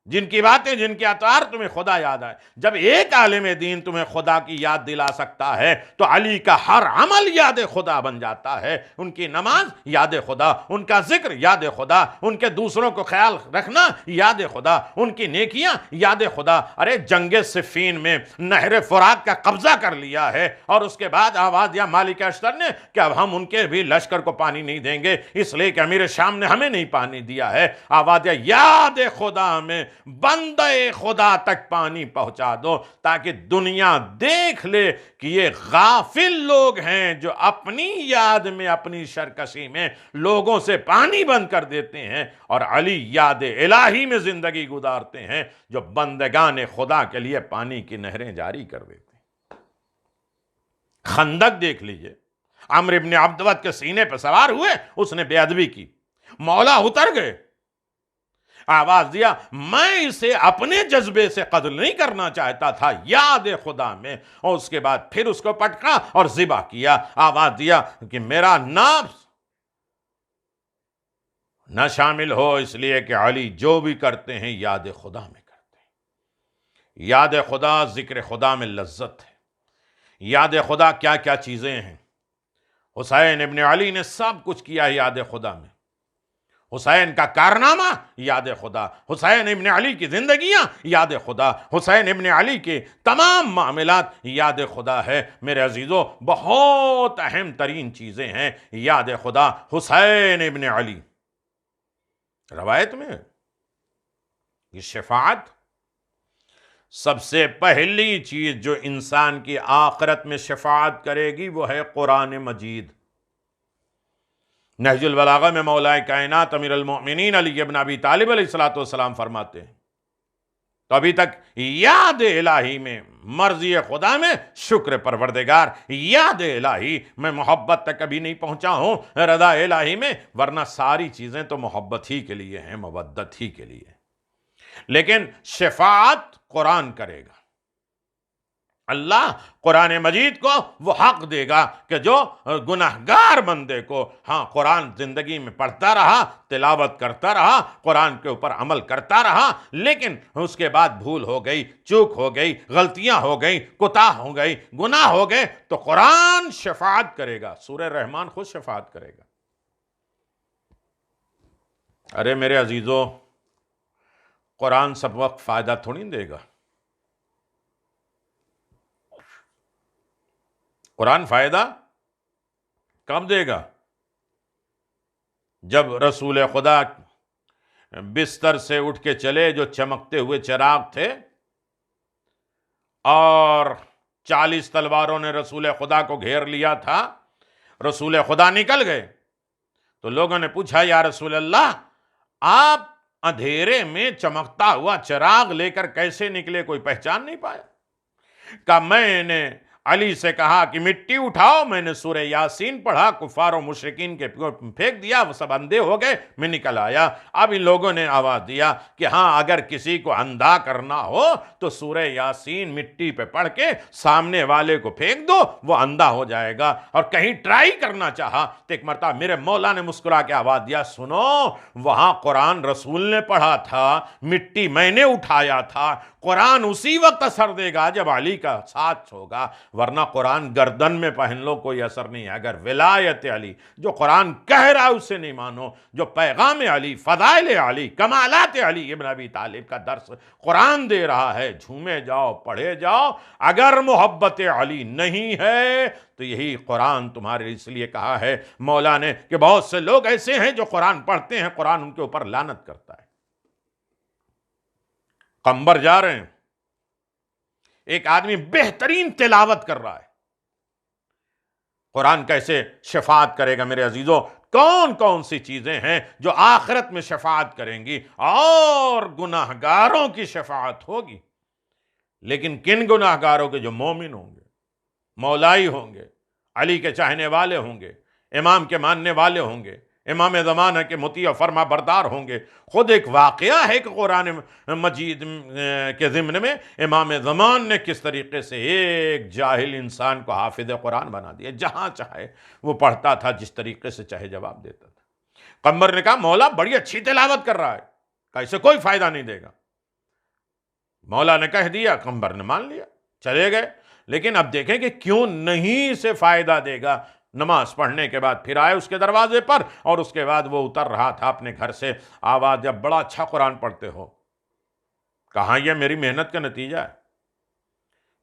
جن کی باتیں، جن کے اطوار تمہیں خدا یاد آئے. جب ایک عالم دین تمہیں خدا کی یاد دلا سکتا ہے تو علی کا ہر عمل یاد خدا بن جاتا ہے. ان کی نماز یاد خدا، ان کا ذکر یاد خدا، ان کے دوسروں کو خیال رکھنا یاد خدا، ان کی نیکیاں یاد خدا. ارے جنگ صفین میں نہر فرات کا قبضہ کر لیا ہے اور اس کے بعد آواز دیا مالک اشتر نے کہ اب ہم ان کے بھی لشکر کو پانی نہیں دیں گے، اس لیے کہ امیر شام نے ہمیں نہیں پانی دیا ہے. آواز دیا یاد خدا میں بندے خدا تک پانی پہنچا دو تاکہ دنیا دیکھ لے کہ یہ غافل لوگ ہیں جو اپنی یاد میں، اپنی سرکشی میں لوگوں سے پانی بند کر دیتے ہیں، اور علی یاد الہی میں زندگی گزارتے ہیں جو بندگان خدا کے لیے پانی کی نہریں جاری کر دیتے ہیں. خندق دیکھ لیجئے، عمرو بن عبد ود کے سینے پہ سوار ہوئے، اس نے بے ادبی کی، مولا اتر گئے، آواز دیا میں اسے اپنے جذبے سے قتل نہیں کرنا چاہتا تھا، یاد خدا میں. اور اس کے بعد پھر اس کو پٹکا اور ذبح کیا. آواز دیا کہ میرا نفس نہ شامل ہو، اس لیے کہ علی جو بھی کرتے ہیں یاد خدا میں کرتے ہیں. یاد خدا، ذکر خدا میں لذت ہے. یاد خدا کیا کیا چیزیں ہیں. حسین ابن علی نے سب کچھ کیا یاد خدا میں. حسین کا کارنامہ یاد خدا، حسین ابن علی کی زندگیاں یاد خدا، حسین ابن علی کے تمام معاملات یاد خدا ہے. میرے عزیزو، بہت اہم ترین چیزیں ہیں یاد خدا. حسین ابن علی، روایت میں یہ شفاعت سب سے پہلی چیز جو انسان کی آخرت میں شفاعت کرے گی وہ ہے قرآن مجید. نہج البلاغہ میں مولا کائنات امیر المؤمنین علی ابن ابی طالب علیہ السلام فرماتے ہیں تو ابھی تک یاد الہی میں، مرضی خدا میں، شکر پروردگار، یاد الہی میں محبت تک کبھی نہیں پہنچا ہوں، رضا الہی میں، ورنہ ساری چیزیں تو محبت ہی کے لیے ہیں، مودت ہی کے لیے. لیکن شفاعت قرآن کرے گا. اللہ قرآن مجید کو وہ حق دے گا کہ جو گناہگار بندے کو، ہاں قرآن زندگی میں پڑھتا رہا، تلاوت کرتا رہا، قرآن کے اوپر عمل کرتا رہا، لیکن اس کے بعد بھول ہو گئی، چوک ہو گئی، غلطیاں ہو گئی، کوتاہ ہو گئی، گناہ ہو گئے، تو قرآن شفاعت کرے گا. سورہ رحمان خود شفاعت کرے گا. ارے میرے عزیزو، قرآن سب وقت فائدہ تھوڑی دے گا. قرآن فائدہ کب دے گا؟ جب رسول خدا بستر سے اٹھ کے چلے، جو چمکتے ہوئے چراغ تھے، اور 40 تلواروں نے رسول خدا کو گھیر لیا تھا، رسول خدا نکل گئے تو لوگوں نے پوچھا یا رسول اللہ، آپ اندھیرے میں چمکتا ہوا چراغ لے کر کیسے نکلے؟ کوئی پہچان نہیں پایا؟ کہ میں نے علی سے کہا کہ مٹی اٹھاؤ، میں نے سورہ یاسین پڑھا، کفار و مشرکین کے پھینک دیا، وہ سب اندھے ہو گئے، میں نکل آیا. اب ان لوگوں نے آواز دیا کہ ہاں اگر کسی کو اندھا کرنا ہو تو سورہ یاسین مٹی پہ پڑھ کے سامنے والے کو پھینک دو، وہ اندھا ہو جائے گا. اور کہیں ٹرائی کرنا چاہا تو ایک مرتبہ میرے مولا نے مسکرا کے آواز دیا، سنو، وہاں قرآن رسول نے پڑھا تھا، مٹی میں نے اٹھایا تھا. قرآن اسی وقت اثر دے گا جب علی کا ساتھ ہوگا. ورنہ قرآن گردن میں پہن لو کوئی اثر نہیں ہے۔ اگر ولایت علی، جو قرآن کہہ رہا ہے اسے نہیں مانو، جو پیغام علی، فضائل علی، کمالات علی ابن ابی طالب کا درس قرآن دے رہا ہے، جھومے جاؤ، پڑھے جاؤ۔ اگر محبت علی نہیں ہے تو یہی قرآن تمہارے اس لیے کہا ہے مولا نے کہ بہت سے لوگ ایسے ہیں جو قرآن پڑھتے ہیں، قرآن ان کے اوپر لعنت کرتا ہے۔ قمبر جا رہے ہیں، ایک آدمی بہترین تلاوت کر رہا ہے، قرآن کیسے شفاعت کرے گا میرے عزیزوں؟ کون کون سی چیزیں ہیں جو آخرت میں شفاعت کریں گی؟ اور گناہگاروں کی شفاعت ہوگی، لیکن کن گناہگاروں کے؟ جو مومن ہوں گے، مولائی ہوں گے، علی کے چاہنے والے ہوں گے، امام کے ماننے والے ہوں گے، امام زمانہ کے مطیع و فرما بردار ہوں گے۔ خود ایک واقعہ ہے کہ قرآن مجید کے ضمن میں امام زمان نے کس طریقے سے ایک جاہل انسان کو حافظ قرآن بنا دیا، جہاں چاہے وہ پڑھتا تھا، جس طریقے سے چاہے جواب دیتا تھا۔ قمر نے کہا مولا بڑی اچھی تلاوت کر رہا ہے، کہ اسے کوئی فائدہ نہیں دے گا۔ مولا نے کہہ دیا، قمر نے مان لیا، چلے گئے۔ لیکن اب دیکھیں کہ کیوں نہیں اسے فائدہ دے گا۔ نماز پڑھنے کے بعد پھر آئے اس کے دروازے پر، اور اس کے بعد وہ اتر رہا تھا اپنے گھر سے، آواز جب بڑا اچھا قرآن پڑھتے ہو۔ کہاں یہ میری محنت کا نتیجہ ہے؟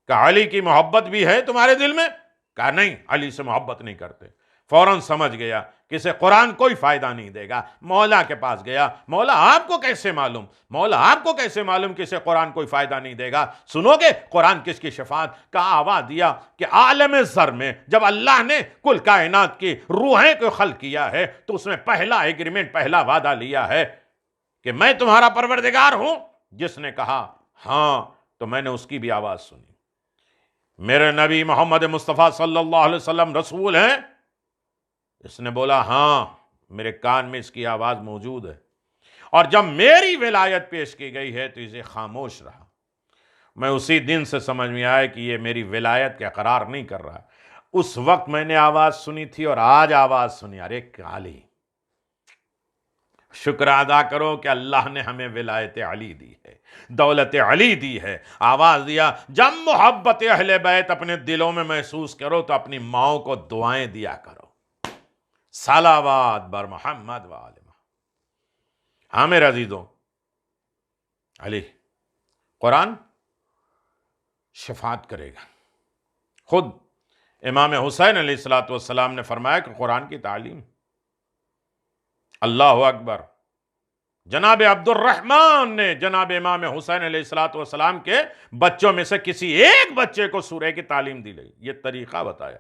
کہ علی کی محبت بھی ہے تمہارے دل میں؟ کہا نہیں، علی سے محبت نہیں کرتے۔ فوراً سمجھ گیا کہ اسے قرآن کوئی فائدہ نہیں دے گا۔ مولا کے پاس گیا، مولا آپ کو کیسے معلوم؟ مولا آپ کو کیسے معلوم کہ اسے قرآن کوئی فائدہ نہیں دے گا؟ سنو گے قرآن کس کی شفاعت کا؟ آواز دیا کہ عالم ذر میں جب اللہ نے کل کائنات کی روحیں کو خلق کیا ہے تو اس میں پہلا ایگریمنٹ، پہلا وعدہ لیا ہے کہ میں تمہارا پروردگار ہوں۔ جس نے کہا ہاں تو میں نے اس کی بھی آواز سنی، میرے نبی محمد مصطفیٰ صلی اللہ علیہ وسلم رسول ہیں؟ اس نے بولا ہاں، میرے کان میں اس کی آواز موجود ہے، اور جب میری ولایت پیش کی گئی ہے تو اسے خاموش رہا۔ میں اسی دن سے سمجھ میں آیا کہ یہ میری ولایت کا اقرار نہیں کر رہا۔ اس وقت میں نے آواز سنی تھی اور آج آواز سنی، ارے علی، شکر ادا کرو کہ اللہ نے ہمیں ولایت علی دی ہے، دولت علی دی ہے۔ آواز دیا جب محبت اہل بیت اپنے دلوں میں محسوس کرو تو اپنی ماؤں کو دعائیں دیا کرو، صلوات بر محمد و آل محمد۔ ہاں میرے عزیزوں، علی، قرآن شفاعت کرے گا۔ خود امام حسین علیہ السلام نے فرمایا کہ قرآن کی تعلیم، اللہ اکبر، جناب عبد الرحمن نے جناب امام حسین علیہ السلام کے بچوں میں سے کسی ایک بچے کو سورہ کی تعلیم دی گئی، یہ طریقہ بتایا۔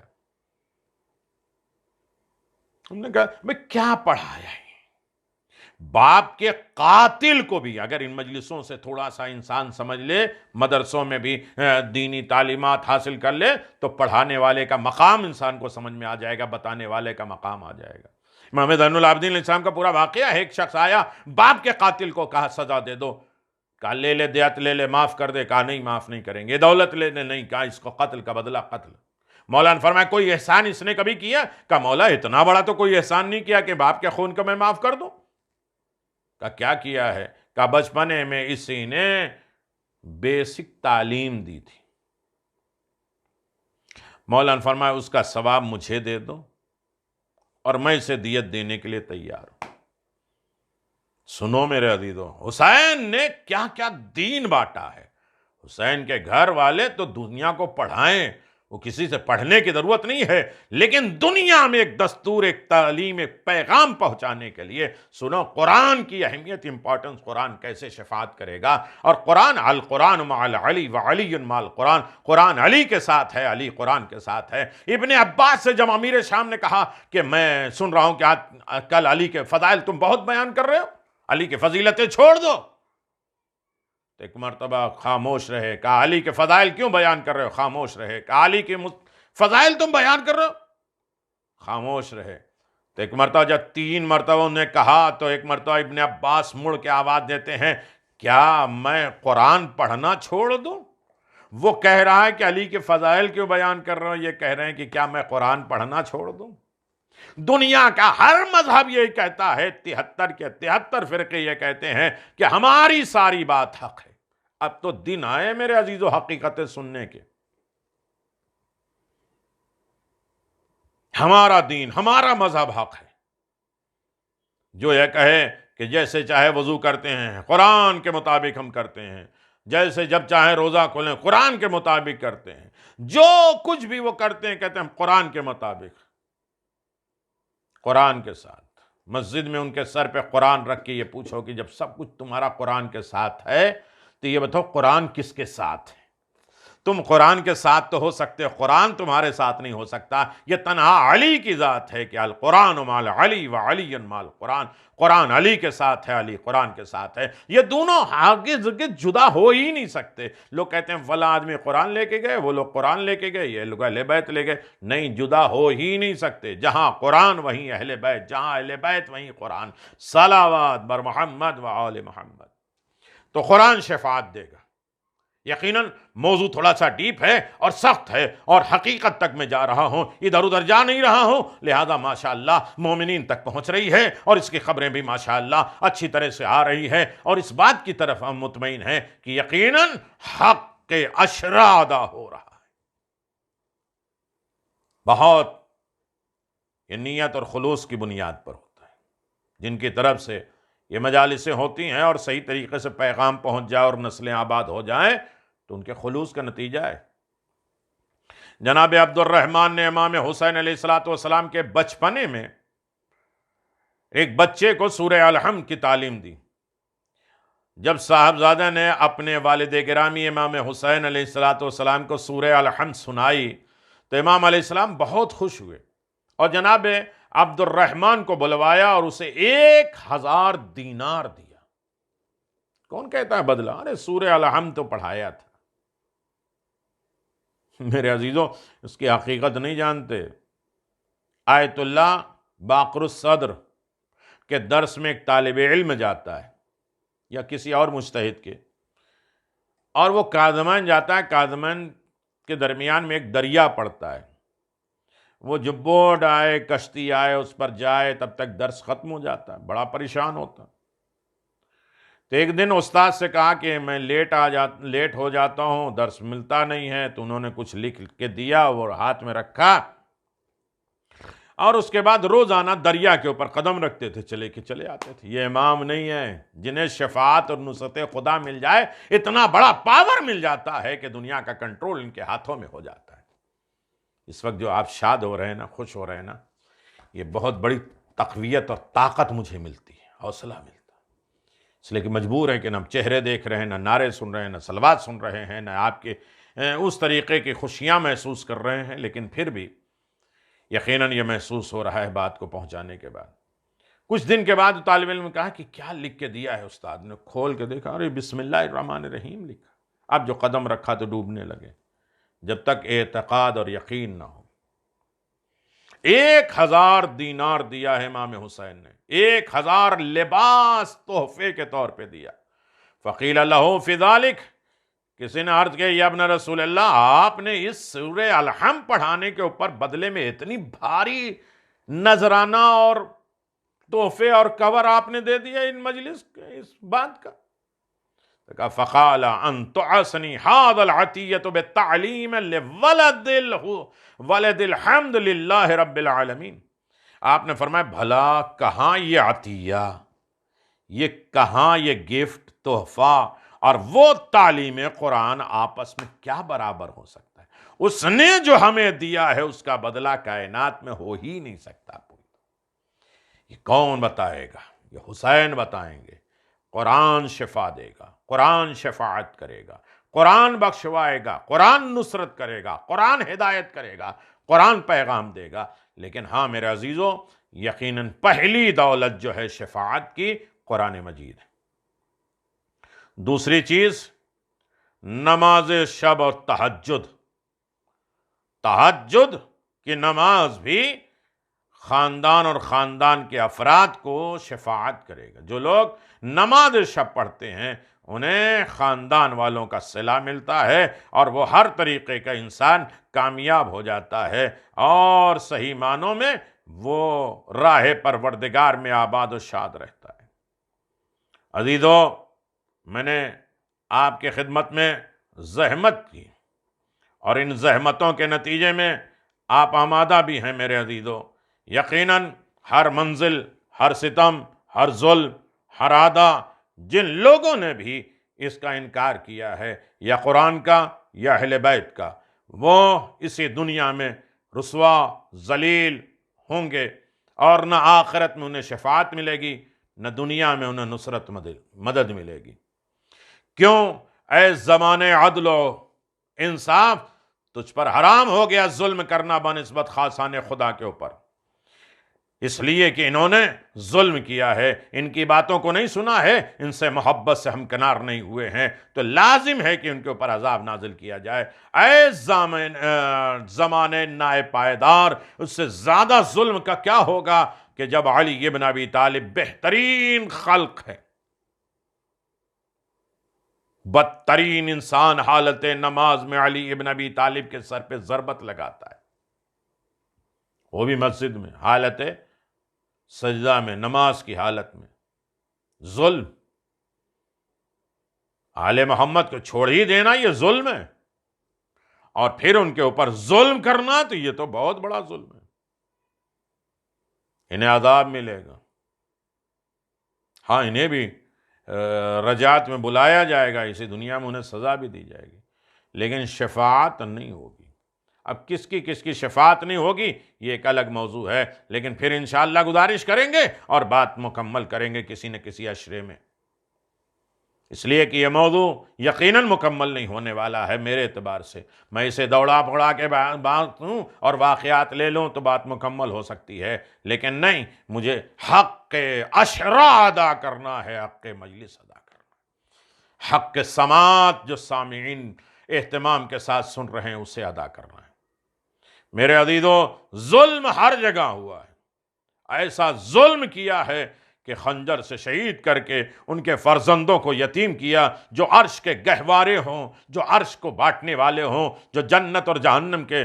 ہم نے کہا میں کیا پڑھایا ہے؟ باپ کے قاتل کو بھی اگر ان مجلسوں سے تھوڑا سا انسان سمجھ لے، مدرسوں میں بھی دینی تعلیمات حاصل کر لے، تو پڑھانے والے کا مقام انسان کو سمجھ میں آ جائے گا، بتانے والے کا مقام آ جائے گا۔ امام زین العابدین علیہ السلام کا پورا واقعہ ہے، ایک شخص آیا، باپ کے قاتل کو کہا سزا دے دو، کہا لے لے دیت لے لے، معاف کر دے، کہا نہیں معاف نہیں کریں گے۔ دولت لے لے، نہیں، کہا اس کو قتل کا بدلہ قتل۔ مولا نے فرمایا کوئی احسان اس نے کبھی کیا؟ کہا مولا اتنا بڑا تو کوئی احسان نہیں کیا کہ باپ کے خون کو میں معاف کر دوں۔ کہا کیا کیا ہے؟ کہا بچپنے میں اسی نے بیسک تعلیم دی تھی۔ مولا نے فرمایا اس کا ثواب مجھے دے دو اور میں اسے دیت دینے کے لیے تیار ہوں۔ سنو میرے عزیزو، حسین نے کیا کیا دین بانٹا ہے۔ حسین کے گھر والے تو دنیا کو پڑھائیں، وہ کسی سے پڑھنے کی ضرورت نہیں ہے، لیکن دنیا میں ایک دستور، ایک تعلیم، ایک پیغام پہنچانے کے لیے سنو قرآن کی اہمیت، امپورٹنس، قرآن کیسے شفاعت کرے گا۔ اور قرآن، القرآن مع علی و علی مع القرآن، قرآن علی کے ساتھ ہے، علی قرآن کے ساتھ ہے۔ ابن عباس سے جب امیر شام نے کہا کہ میں سن رہا ہوں کہ آج کل علی کے فضائل تم بہت بیان کر رہے ہو، علی کی فضیلتیں چھوڑ دو، ایک مرتبہ خاموش رہے۔ کہا علی کے فضائل کیوں بیان کر رہے ہو؟ خاموش رہے۔ کہا علی کے فضائل تم بیان کر رہے ہو؟ خاموش رہے۔ تو ایک مرتبہ جب 3 مرتبہ انہوں نے کہا تو ایک مرتبہ ابن عباس مڑ کے آواز دیتے ہیں، کیا میں قرآن پڑھنا چھوڑ دوں؟ وہ کہہ رہا ہے کہ علی کے فضائل کیوں بیان کر رہے ہو، یہ کہہ رہے ہیں کہ کیا میں قرآن پڑھنا چھوڑ دوں؟ دنیا کا ہر مذہب یہ کہتا ہے، 73 کے 73 فرقے یہ کہتے ہیں کہ ہماری ساری بات حق ہے۔ اب تو دن آئے میرے عزیزو حقیقتیں سننے کے۔ ہمارا دین، ہمارا مذہب حق ہے۔ جو یہ کہے کہ جیسے چاہے وضو کرتے ہیں قرآن کے مطابق ہم کرتے ہیں، جیسے جب چاہے روزہ کھولیں قرآن کے مطابق کرتے ہیں، جو کچھ بھی وہ کرتے ہیں کہتے ہیں ہم قرآن کے مطابق، قرآن کے ساتھ۔ مسجد میں ان کے سر پہ قرآن رکھ کے یہ پوچھو کہ جب سب کچھ تمہارا قرآن کے ساتھ ہے تو یہ بتاؤ قرآن کس کے ساتھ ہے؟ تم قرآن کے ساتھ تو ہو سکتے، قرآن تمہارے ساتھ نہیں ہو سکتا۔ یہ تنہا علی کی ذات ہے کہ القرآن مال علی و علی مال قرآن، قرآن علی کے ساتھ ہے، علی قرآن کے ساتھ ہے۔ یہ دونوں آگے جدا ہو ہی نہیں سکتے۔ لوگ کہتے ہیں فلاں آدمی قرآن لے کے گئے، وہ لوگ قرآن لے کے گئے، یہ لوگ اہل بیت لے گئے، نہیں، جدا ہو ہی نہیں سکتے۔ جہاں قرآن وہیں اہل بیت، جہاں اہل بیت وہیں قرآن۔ صلوات بر محمد و آل محمد۔ تو قرآن شفاعت دے گا۔ یقیناً موضوع تھوڑا سا ڈیپ ہے اور سخت ہے، اور حقیقت تک میں جا رہا ہوں، ادھر ادھر جا نہیں رہا ہوں، لہذا ماشاءاللہ مومنین تک پہنچ رہی ہے، اور اس کی خبریں بھی ماشاءاللہ اچھی طرح سے آ رہی ہے، اور اس بات کی طرف ہم مطمئن ہیں کہ یقیناً حق کے اشرا ادا ہو رہا ہے۔ بہت یہ نیت اور خلوص کی بنیاد پر ہوتا ہے، جن کی طرف سے یہ مجالسیں ہوتی ہیں اور صحیح طریقے سے پیغام پہنچ جائے اور نسلیں آباد ہو جائیں تو ان کے خلوص کا نتیجہ ہے۔ جناب عبد الرحمن نے امام حسین علیہ السلام کے بچپنے میں ایک بچے کو سورہ الحمد کی تعلیم دی۔ جب صاحبزادہ نے اپنے والد گرامی امام حسین علیہ السلام کو سورہ الحمد سنائی تو امام علیہ السلام بہت خوش ہوئے، اور جناب عبد الرحمن کو بلوایا اور اسے 1000 دینار دیا۔ کون کہتا ہے بدلہ؟ ارے سورہ الحمد تو پڑھایا تھا۔ میرے عزیزوں، اس کی حقیقت نہیں جانتے۔ آیت اللہ باقر الصدر کے درس میں ایک طالب علم جاتا ہے یا کسی اور مجتہد کے، اور وہ کاظمین جاتا ہے، کاظمین کے درمیان میں ایک دریا پڑتا ہے، وہ جو بورڈ آئے، کشتی آئے، اس پر جائے تب تک درس ختم ہو جاتا ہے، بڑا پریشان ہوتا۔ تو ایک دن استاد سے کہا کہ میں لیٹ ہو جاتا ہوں، درس ملتا نہیں ہے، تو انہوں نے کچھ لکھ کے دیا، وہ ہاتھ میں رکھا، اور اس کے بعد روزانہ دریا کے اوپر قدم رکھتے تھے، چلے آتے تھے۔ یہ امام نہیں ہے جنہیں شفاعت اور نصرت خدا مل جائے، اتنا بڑا پاور مل جاتا ہے کہ دنیا کا کنٹرول ان کے ہاتھوں میں ہو جاتا ہے۔ اس وقت جو آپ شاد ہو رہے ہیں نا، خوش ہو رہے ہیں نا، یہ بہت بڑی تقویت اور طاقت مجھے ملتی ہے، حوصلہ ملتا ہے، اس لیے کہ مجبور ہے کہ نہ چہرے دیکھ رہے ہیں، نہ نعرے سن رہے ہیں، نہ صلوات سن رہے ہیں، نہ آپ کے اس طریقے کی خوشیاں محسوس کر رہے ہیں، لیکن پھر بھی یقیناً یہ محسوس ہو رہا ہے بات کو پہنچانے کے بعد۔ کچھ دن کے بعد طالب علم نے کہا کہ کیا لکھ کے دیا ہے استاد نے؟ کھول کے دیکھا، ارے بسم اللہ الرحمن الرحیم لکھا۔ اب جو قدم رکھا تو ڈوبنے لگے، جب تک اعتقاد اور یقین نہ ہو۔ 1000 دینار دیا ہے امام حسین نے، 1000 لباس تحفے کے طور پہ دیا۔ فقیل لہ فی ذلک، کسی نے عرض کیا یا ابن رسول اللہ، آپ نے اس سورہ الحمد پڑھانے کے اوپر بدلے میں اتنی بھاری نذرانہ اور تحفے اور کور آپ نے دے دیا ان مجلس کے، اس بات کا؟ فقال ان تعسنی هذا العطیۃ بالتعلیم ولد الحمد للہ رب العالمین۔ آپ نے فرمایا بھلا کہاں یہ عطیہ، یہ کہاں یہ گفٹ، تحفہ اور وہ تعلیم قرآن آپس میں کیا برابر ہو سکتا ہے؟ اس نے جو ہمیں دیا ہے اس کا بدلہ کائنات میں ہو ہی نہیں سکتا۔ یہ کون بتائے گا؟ یہ حسین بتائیں گے۔ قرآن شفا دے گا، قرآن شفاعت کرے گا، قرآن بخشوائے گا، قرآن نصرت کرے گا، قرآن ہدایت کرے گا، قرآن پیغام دے گا۔ لیکن ہاں میرے عزیزوں، یقیناً پہلی دولت جو ہے شفاعت کی، قرآن مجید ہے۔ دوسری چیز نماز شب اور تہجد۔ تہجد کی نماز بھی خاندان اور خاندان کے افراد کو شفاعت کرے گا۔ جو لوگ نماز شب پڑھتے ہیں انہیں خاندان والوں کا صلہ ملتا ہے، اور وہ ہر طریقے کا انسان کامیاب ہو جاتا ہے، اور صحیح معنوں میں وہ راہ پروردگار میں آباد و شاد رہتا ہے۔ عزیزو، میں نے آپ کی خدمت میں زحمت کی، اور ان زحمتوں کے نتیجے میں آپ آمادہ بھی ہیں میرے عزیزو، یقیناً ہر منزل، ہر ستم، ہر ظلم، ہر آدھا، جن لوگوں نے بھی اس کا انکار کیا ہے، یا قرآن کا یا اہل بیت کا، وہ اسی دنیا میں رسوا ذلیل ہوں گے، اور نہ آخرت میں انہیں شفاعت ملے گی، نہ دنیا میں انہیں نصرت مدد ملے گی۔ کیوں؟ اے زمانے عدل و انصاف، تجھ پر حرام ہو گیا ظلم کرنا بنسبت خاصان خدا کے اوپر، اس لیے کہ انہوں نے ظلم کیا ہے، ان کی باتوں کو نہیں سنا ہے، ان سے محبت سے ہمکنار نہیں ہوئے ہیں، تو لازم ہے کہ ان کے اوپر عذاب نازل کیا جائے۔ اے زمانے نائے پائیدار، اس سے زیادہ ظلم کا کیا ہوگا کہ جب علی ابن ابی طالب بہترین خلق ہے، بدترین انسان حالت نماز میں علی ابن ابی طالب کے سر پہ ضربت لگاتا ہے، وہ بھی مسجد میں، حالت سجدہ میں، نماز کی حالت میں، ظلم۔ آل محمد کو چھوڑ ہی دینا یہ ظلم ہے، اور پھر ان کے اوپر ظلم کرنا تو یہ تو بہت بڑا ظلم ہے۔ انہیں عذاب ملے گا، ہاں انہیں بھی رجعت میں بلایا جائے گا، اسی دنیا میں انہیں سزا بھی دی جائے گی، لیکن شفاعت نہیں ہوگی۔ اب کس کی شفاعت نہیں ہوگی یہ ایک الگ موضوع ہے، لیکن پھر انشاءاللہ گزارش کریں گے اور بات مکمل کریں گے کسی نہ کسی اشرے میں، اس لیے کہ یہ موضوع یقیناً مکمل نہیں ہونے والا ہے میرے اعتبار سے۔ میں اسے دوڑا پھوڑا کے بات ہوں اور واقعات لے لوں تو بات مکمل ہو سکتی ہے، لیکن نہیں، مجھے حق اشرا ادا کرنا ہے، حق مجلس ادا کرنا ہے، حق سماعت جو سامعین اہتمام کے ساتھ سن رہے ہیں اسے ادا کرنا ہے۔ میرے عزیزو، ظلم ہر جگہ ہوا ہے، ایسا ظلم کیا ہے کہ خنجر سے شہید کر کے ان کے فرزندوں کو یتیم کیا، جو عرش کے گہوارے ہوں، جو عرش کو بانٹنے والے ہوں، جو جنت اور جہنم کے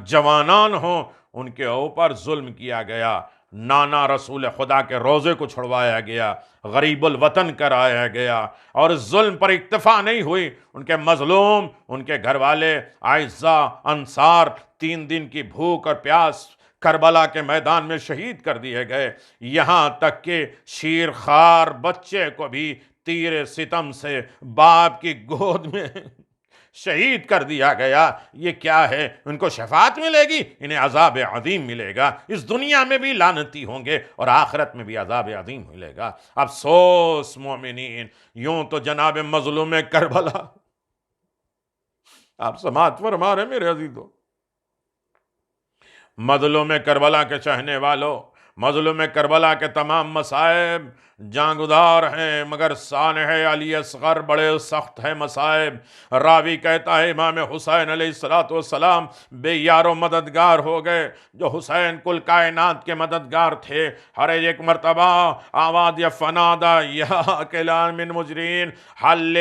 جوانان ہوں، ان کے اوپر ظلم کیا گیا۔ نانا رسول خدا کے روزے کو چھڑوایا گیا، غریب الوطن کرایا گیا، اور اس ظلم پر اکتفا نہیں ہوئی، ان کے مظلوم، ان کے گھر والے اعزاء انصار 3 دن کی بھوک اور پیاس کربلا کے میدان میں شہید کر دیے گئے، یہاں تک کہ شیر خوار بچے کو بھی تیر ستم سے باپ کی گود میں شہید کر دیا گیا۔ یہ کیا ہے؟ ان کو شفاعت ملے گی، انہیں عذاب عظیم ملے گا، اس دنیا میں بھی لعنتی ہوں گے اور آخرت میں بھی عذاب عظیم ملے گا۔ افسوس مومنین، یوں تو جناب مظلوم کربلا، آپ سماعت فرما رہے میرے عزیزو، مظلوم کربلا کے چاہنے والوں، مظلوم کربلا کے تمام مصائب جانگدار ہیں، مگر سانح علی اصغر بڑے سخت ہیں مصائب۔ راوی کہتا ہے امام حسین علیہ السلام بے یار و مددگار ہو گئے، جو حسین کل کائنات کے مددگار تھے۔ ہر ایک مرتبہ آواز یا فنادا یا کلان من مجرین حل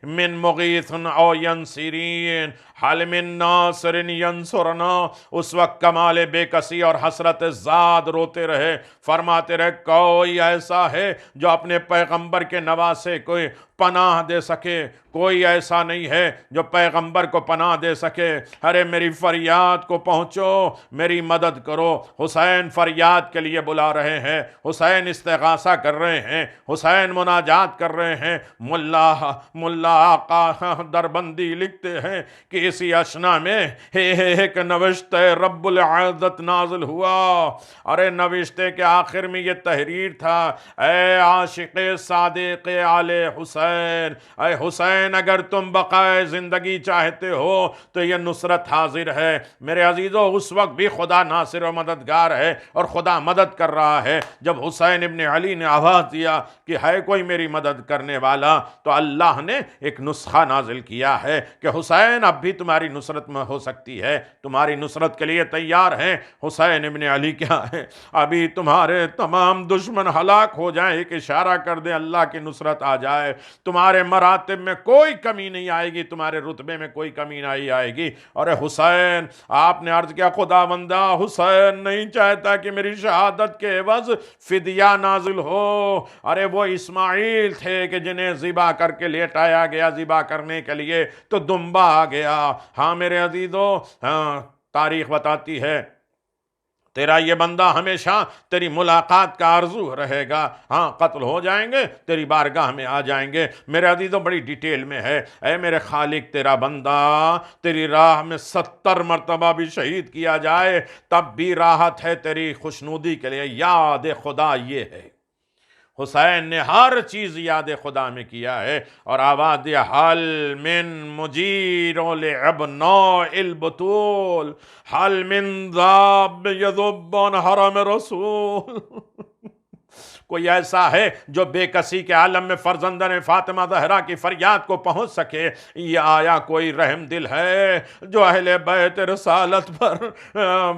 من مغیث او ینصرین حل من ناصر ینصرنا، اس وقت کمال بے کسی اور حسرت زاد روتے رہے، فرماتے رہے کوئی ایسا ہے جو اپنے پیغمبر کے نواسے کوئی پناہ دے سکے، کوئی ایسا نہیں ہے جو پیغمبر کو پناہ دے سکے۔ ارے میری فریاد کو پہنچو، میری مدد کرو۔ حسین فریاد کے لیے بلا رہے ہیں، حسین استغاثہ کر رہے ہیں، حسین مناجات کر رہے ہیں۔ ملا آقا دربندی لکھتے ہیں کہ اسی اشنا میں ایک نوشت رب العزت نازل ہوا۔ ارے نوشتے کے آخر میں یہ تحریر تھا، اے عاشق صادق آل حسین، اے حسین اگر تم بقائے زندگی چاہتے ہو تو یہ نصرت حاضر ہے۔ میرے عزیزو، اس وقت بھی خدا ناصر و مددگار ہے اور خدا مدد کر رہا ہے۔ جب حسین ابن علی نے آواز دیا کہ ہے کوئی میری مدد کرنے والا، تو اللہ نے ایک نسخہ نازل کیا ہے کہ حسین اب بھی تمہاری نصرت میں ہو سکتی ہے، تمہاری نصرت کے لیے تیار ہیں۔ حسین ابن علی کیا ہے؟ ابھی تمہارے تمام دشمن ہلاک ہو جائیں، ایک اشارہ کر دیں اللہ کی نصرت آ جائے، تمہارے مراتب میں کوئی کمی نہیں آئے گی، تمہارے رتبے میں کوئی کمی نہیں آئے گی۔ اور حسین، آپ نے عرض کیا خدا بندہ حسین نہیں چاہتا کہ میری شہادت کے عوض فدیہ نازل ہو۔ ارے وہ اسماعیل تھے کہ جنہیں ذبح کر کے لیٹایا گیا ذبح کرنے کے لیے، تو دمبا آ گیا۔ ہاں میرے عزیزو، تاریخ بتاتی ہے تیرا یہ بندہ ہمیشہ تیری ملاقات کا آرزو رہے گا. ہاں قتل ہو جائیں گے تیری بارگاہ میں آ جائیں گے. میرے عزیزوں بڑی ڈیٹیل میں ہے. اے میرے خالق تیرا بندہ تیری راہ میں 70 مرتبہ بھی شہید کیا جائے تب بھی راحت ہے تیری خوشنودی کے لیے. یاد خدا یہ ہے. حسین نے ہر چیز یاد خدا میں کیا ہے اور آواز دیا حل من مجیر لابناء البطول حل من ذاب یذب عن حرم رسول. کوئی ایسا ہے جو بے کسی کے عالم میں فرزندن فاطمہ زہرا کی فریاد کو پہنچ سکے؟ یہ آیا کوئی رحم دل ہے جو اہل بیت رسالت پر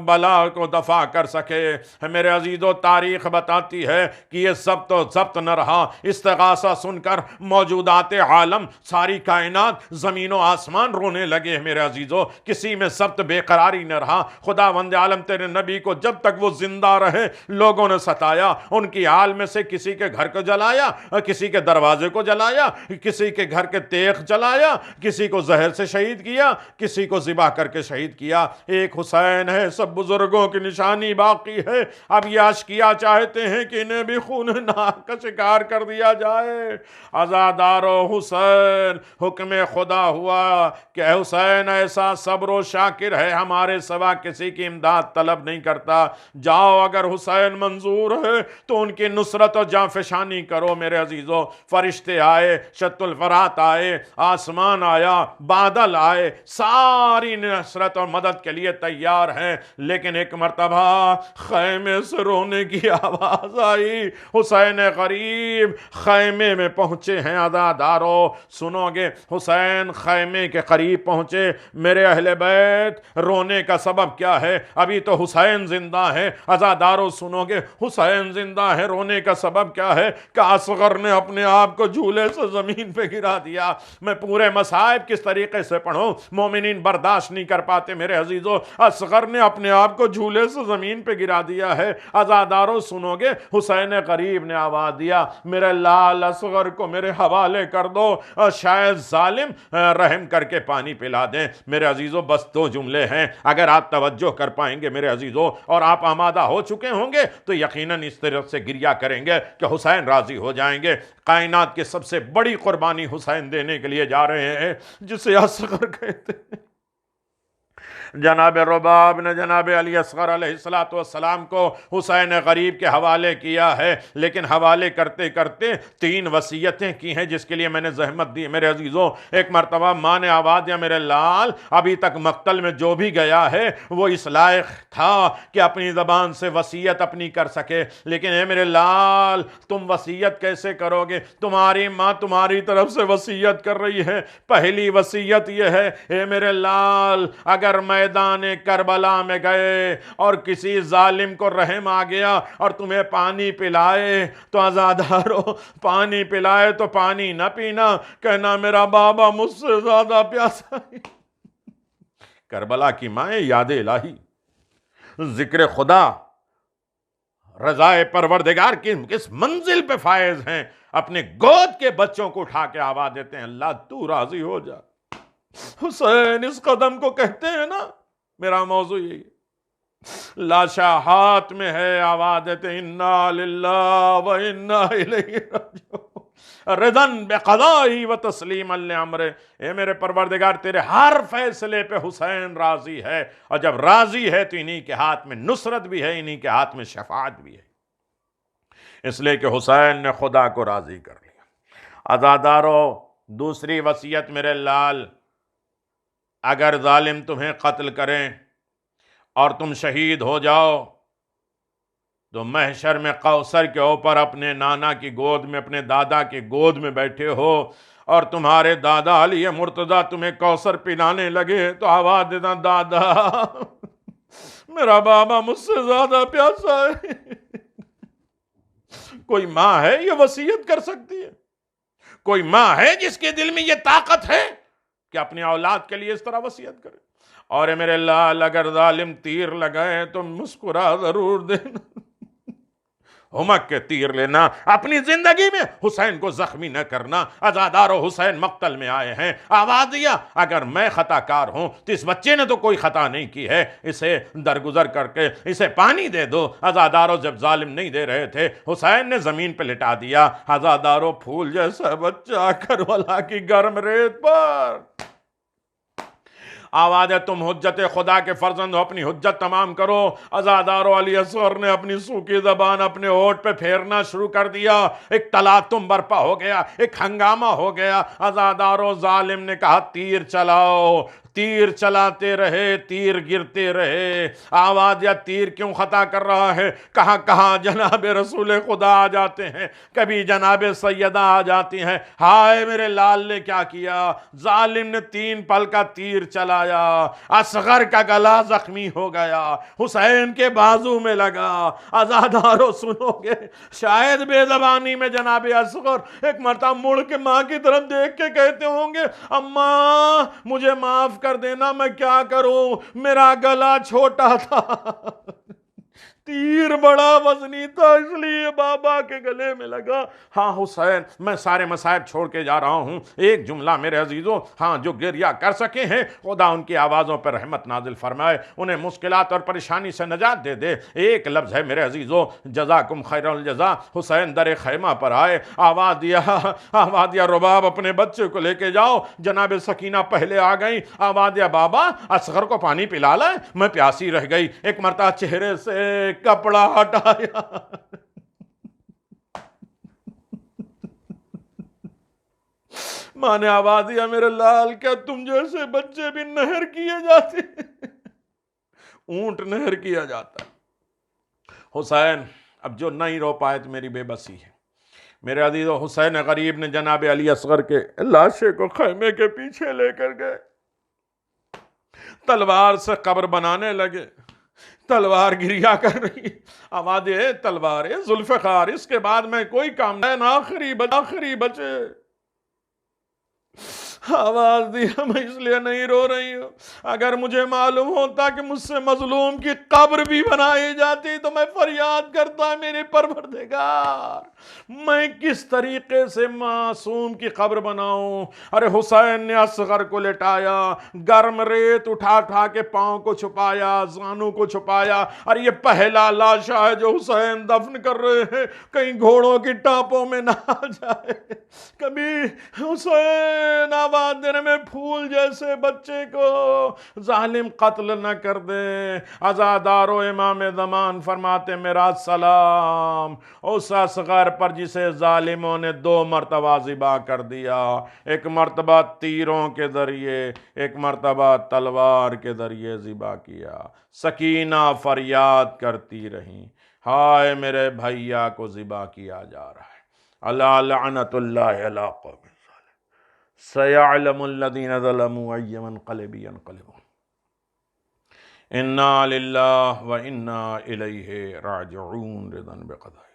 بلا کو دفع کر سکے؟ میرے عزیزو تاریخ بتاتی ہے کہ یہ ضبط و ضبط نہ رہا. استغاثہ سن کر موجودات عالم ساری کائنات زمین و آسمان رونے لگے. میرے عزیزو کسی میں ضبط بے قراری نہ رہا. خداوند عالم تیرے نبی کو جب تک وہ زندہ رہے لوگوں نے ستایا. ان کی آل میں سے کسی کے گھر کو جلایا, کسی کے دروازے کو جلایا, کسی کے گھر کے تیغ جلایا, کسی کو زہر سے شہید کیا, کسی کو ذبح کر کے شہید کیا. ایک حسین ہے, سب بزرگوں کی نشانی باقی ہے. اب یہ اشقیا چاہتے ہیں کہ انہیں بھی خون ناک کا شکار کر دیا جائے. عزادارو حسین حکم خدا ہوا کہ حسین ایسا صبر و شاکر ہے ہمارے سوا کسی کی امداد طلب نہیں کرتا. جاؤ اگر حسین منظور ہے تو ان کی نصرت و جانفشانی کرو. میرے عزیزو فرشتے آئے, شت الفرات آئے, آسمان آیا, بادل آئے, ساری نصرت اور مدد کے لیے تیار ہیں. لیکن ایک مرتبہ خیمے سے رونے کی آواز آئی. حسین غریب خیمے میں پہنچے ہیں. عزادارو سنو گے, حسین خیمے کے قریب پہنچے. میرے اہل بیت رونے کا سبب کیا ہے؟ ابھی تو حسین زندہ ہے. عزادارو سنو گے, حسین زندہ ہے. رونے کا سبب کیا ہے کہ اصغر نے اپنے آپ کو جھولے سے زمین پہ گرا دیا. میں پورے مصائب کس طریقے سے پڑھوں, مومنین برداشت نہیں کر پاتے. میرے عزیزو اصغر نے اپنے آپ کو جھولے سے زمین پہ گرا دیا ہے. عزادارو سنو گے, حسین غریب نے آواز دیا میرے لال اصغر کو میرے حوالے کر دو, شاید ظالم رحم کر کے پانی پلا دیں. میرے عزیزو بس 2 جملے ہیں, اگر آپ توجہ کر پائیں گے میرے عزیزو اور آپ آمادہ ہو چکے ہوں گے تو یقیناً اس طرف سے گریا کریں گے کہ حسین راضی ہو جائیں گے. کائنات کی سب سے بڑی قربانی حسین دینے کے لیے جا رہے ہیں جسے اصغر کہتے ہیں. جناب رباب نے جناب علی اصغر علیہ السلام کو حسین غریب کے حوالے کیا ہے, لیکن حوالے کرتے کرتے 3 وصیتیں کی ہیں جس کے لیے میں نے زحمت دی. میرے عزیزوں ایک مرتبہ ماں نے آواز دیا میرے لال ابھی تک مقتل میں جو بھی گیا ہے وہ اس لائق تھا کہ اپنی زبان سے وصیت اپنی کر سکے, لیکن اے میرے لال تم وصیت کیسے کرو گے؟ تمہاری ماں تمہاری طرف سے وصیت کر رہی ہے. پہلی وصیت یہ ہے اے میرے لال اگر میدان کربلا میں گئے اور کسی ظالم کو رحم آ گیا اور تمہیں پانی پلائے تو عزادارو پانی پلائے تو پانی نہ پینا, کہنا میرا بابا مجھ سے زیادہ پیاسا ہے. کربلا کی مائیں یاد الہی, ذکر خدا, رضائے پروردگار کی کس منزل پہ فائز ہیں, اپنے گود کے بچوں کو اٹھا کے آواز دیتے ہیں اللہ تو راضی ہو جا. حسین اس قدم کو کہتے ہیں نا, میرا موضوع یہی ہے. لاشا ہاتھ میں ہے, آواز دیتے انا للہ و انا الیہ راجعون رضن بقضائی و تسلیما لامرہ. اے میرے پروردگار تیرے ہر فیصلے پہ حسین راضی ہے, اور جب راضی ہے تو انہی کے ہاتھ میں نصرت بھی ہے, انہی کے ہاتھ میں شفاعت بھی ہے. اس لیے کہ حسین نے خدا کو راضی کر لیا. عزادارو دوسری وصیت میرے لال, اگر ظالم تمہیں قتل کریں اور تم شہید ہو جاؤ تو محشر میں کوثر کے اوپر اپنے نانا کی گود میں, اپنے دادا کی گود میں بیٹھے ہو اور تمہارے دادا علی مرتضیٰ تمہیں کوثر پلانے لگے تو آواز دینا دادا میرا بابا مجھ سے زیادہ پیاسا ہے. کوئی ماں ہے یہ وصیت کر سکتی ہے؟ کوئی ماں ہے جس کے دل میں یہ طاقت ہے کہ اپنی اولاد کے لیے اس طرح وصیت کرے؟ اور میرے لال اگر ظالم تیر لگائے تو مسکرا ضرور دینا. ہمک کے تیر لینا، اپنی زندگی میں حسین کو زخمی نہ کرنا۔ عزادارو حسین مقتل میں آئے ہیں، آواز دیا اگر میں خطا کار ہوں تو اس بچے نے تو کوئی خطا نہیں کی ہے، اسے درگزر کر کے اسے پانی دے دو۔ عزادارو جب ظالم نہیں دے رہے تھے، حسین نے زمین پہ لٹا دیا۔ عزادارو پھول جیسا بچہ کربلا کی گرم ریت پر، آواز ہے تم حجت خدا کے فرزند ہو، اپنی حجت تمام کرو۔ عزادارو علی اصغر نے اپنی سوکھی زبان اپنے ہونٹ پہ پھیرنا شروع کر دیا۔ ایک تلاطم برپا ہو گیا، ایک ہنگامہ ہو گیا۔ عزادارو ظالم نے کہا تیر چلاؤ، تیر چلاتے رہے، تیر گرتے رہے۔ آواز یا تیر کیوں خطا کر رہا ہے؟ کہاں کہاں جناب رسول خدا آ جاتے ہیں، کبھی جناب سیدہ آ جاتی ہیں۔ ہائے میرے لال نے کیا کیا؟ ظالم نے 3 پل کا تیر چلایا، اصغر کا گلا زخمی ہو گیا، حسین کے بازو میں لگا۔ عزادارو سنو گے، شاید بے زبانی میں جناب اصغر ایک مرتبہ مڑ کے ماں کی طرف دیکھ کے کہتے ہوں گے اماں مجھے معاف کر دینا، میں کیا کروں، میرا گلا چھوٹا تھا، تیر بڑا وزنی تھا اس لیے بابا کے گلے میں لگا۔ ہاں حسین، میں سارے مصائب چھوڑ کے جا رہا ہوں، ایک جملہ میرے عزیزوں، ہاں جو گریہ کر سکے ہیں خدا ان کی آوازوں پر رحمت نازل فرمائے، انہیں مشکلات اور پریشانی سے نجات دے دے۔ ایک لفظ ہے میرے عزیزوں، جزاکم خیر الجزا۔ حسین در خیمہ پر آئے، آواز دیا رباب اپنے بچے کو لے کے جاؤ۔ جناب سکینہ پہلے آ گئی، آواز دیا بابا اصغر کو پانی پلا لائیں، میں پیاسی رہ گئی۔ ایک مرتبہ چہرے سے کپڑا ہٹایا، ماں نے آواز دیا میرے لال کیا تم جیسے بچے بھی نہر کیے جاتے؟ اونٹ نہر کیا جاتا۔ حسین اب جو نہیں رو پائے تو میری بے بسی ہے میرے عزیزو۔ حسین غریب نے جناب علی اصغر کے لاشے کو خیمے کے پیچھے لے کر گئے، تلوار سے قبر بنانے لگے، تلوار گریا کر رہی، آواز تلوار ذوالفقار، اس کے بعد میں کوئی کام نہیں، آخری بچے۔ آواز دیا میں اس لیے نہیں رو رہی ہوں، اگر مجھے معلوم ہوتا کہ مجھ سے مظلوم کی قبر بھی بنائی جاتی تو میں فریاد کرتا میرے پروردگار میں کس طریقے سے معصوم کی قبر بناؤں۔ ارے حسین نے اصغر کو لٹایا، گرم ریت اٹھا کے پاؤں کو چھپایا، زانوں کو چھپایا، اور یہ پہلا لاشا ہے جو حسین دفن کر رہے ہیں، کہیں گھوڑوں کی ٹاپوں میں نہ آ جائے۔ کبھی حسین آواز دینے میں پھول جیسے بچے کو ظالم قتل نہ کر دے۔ عزادارو امام زمان فرماتے میرا سلام اس اصغر پر جسے ظالموں نے 2 مرتبہ ذبح کر دیا، ایک مرتبہ تیروں کے ذریعے، ایک مرتبہ تلوار کے ذریعے ذبح کیا۔ سکینہ فریاد کرتی رہیں، ہائے میرے بھیا کو ذبح کیا جا رہا ہے۔ الا لعنت اللہ علی قوم سیعلم الذین ظلموا ای منقلب ینقلبون۔ انا للہ و انا الیہ راجعون رضا بقضاء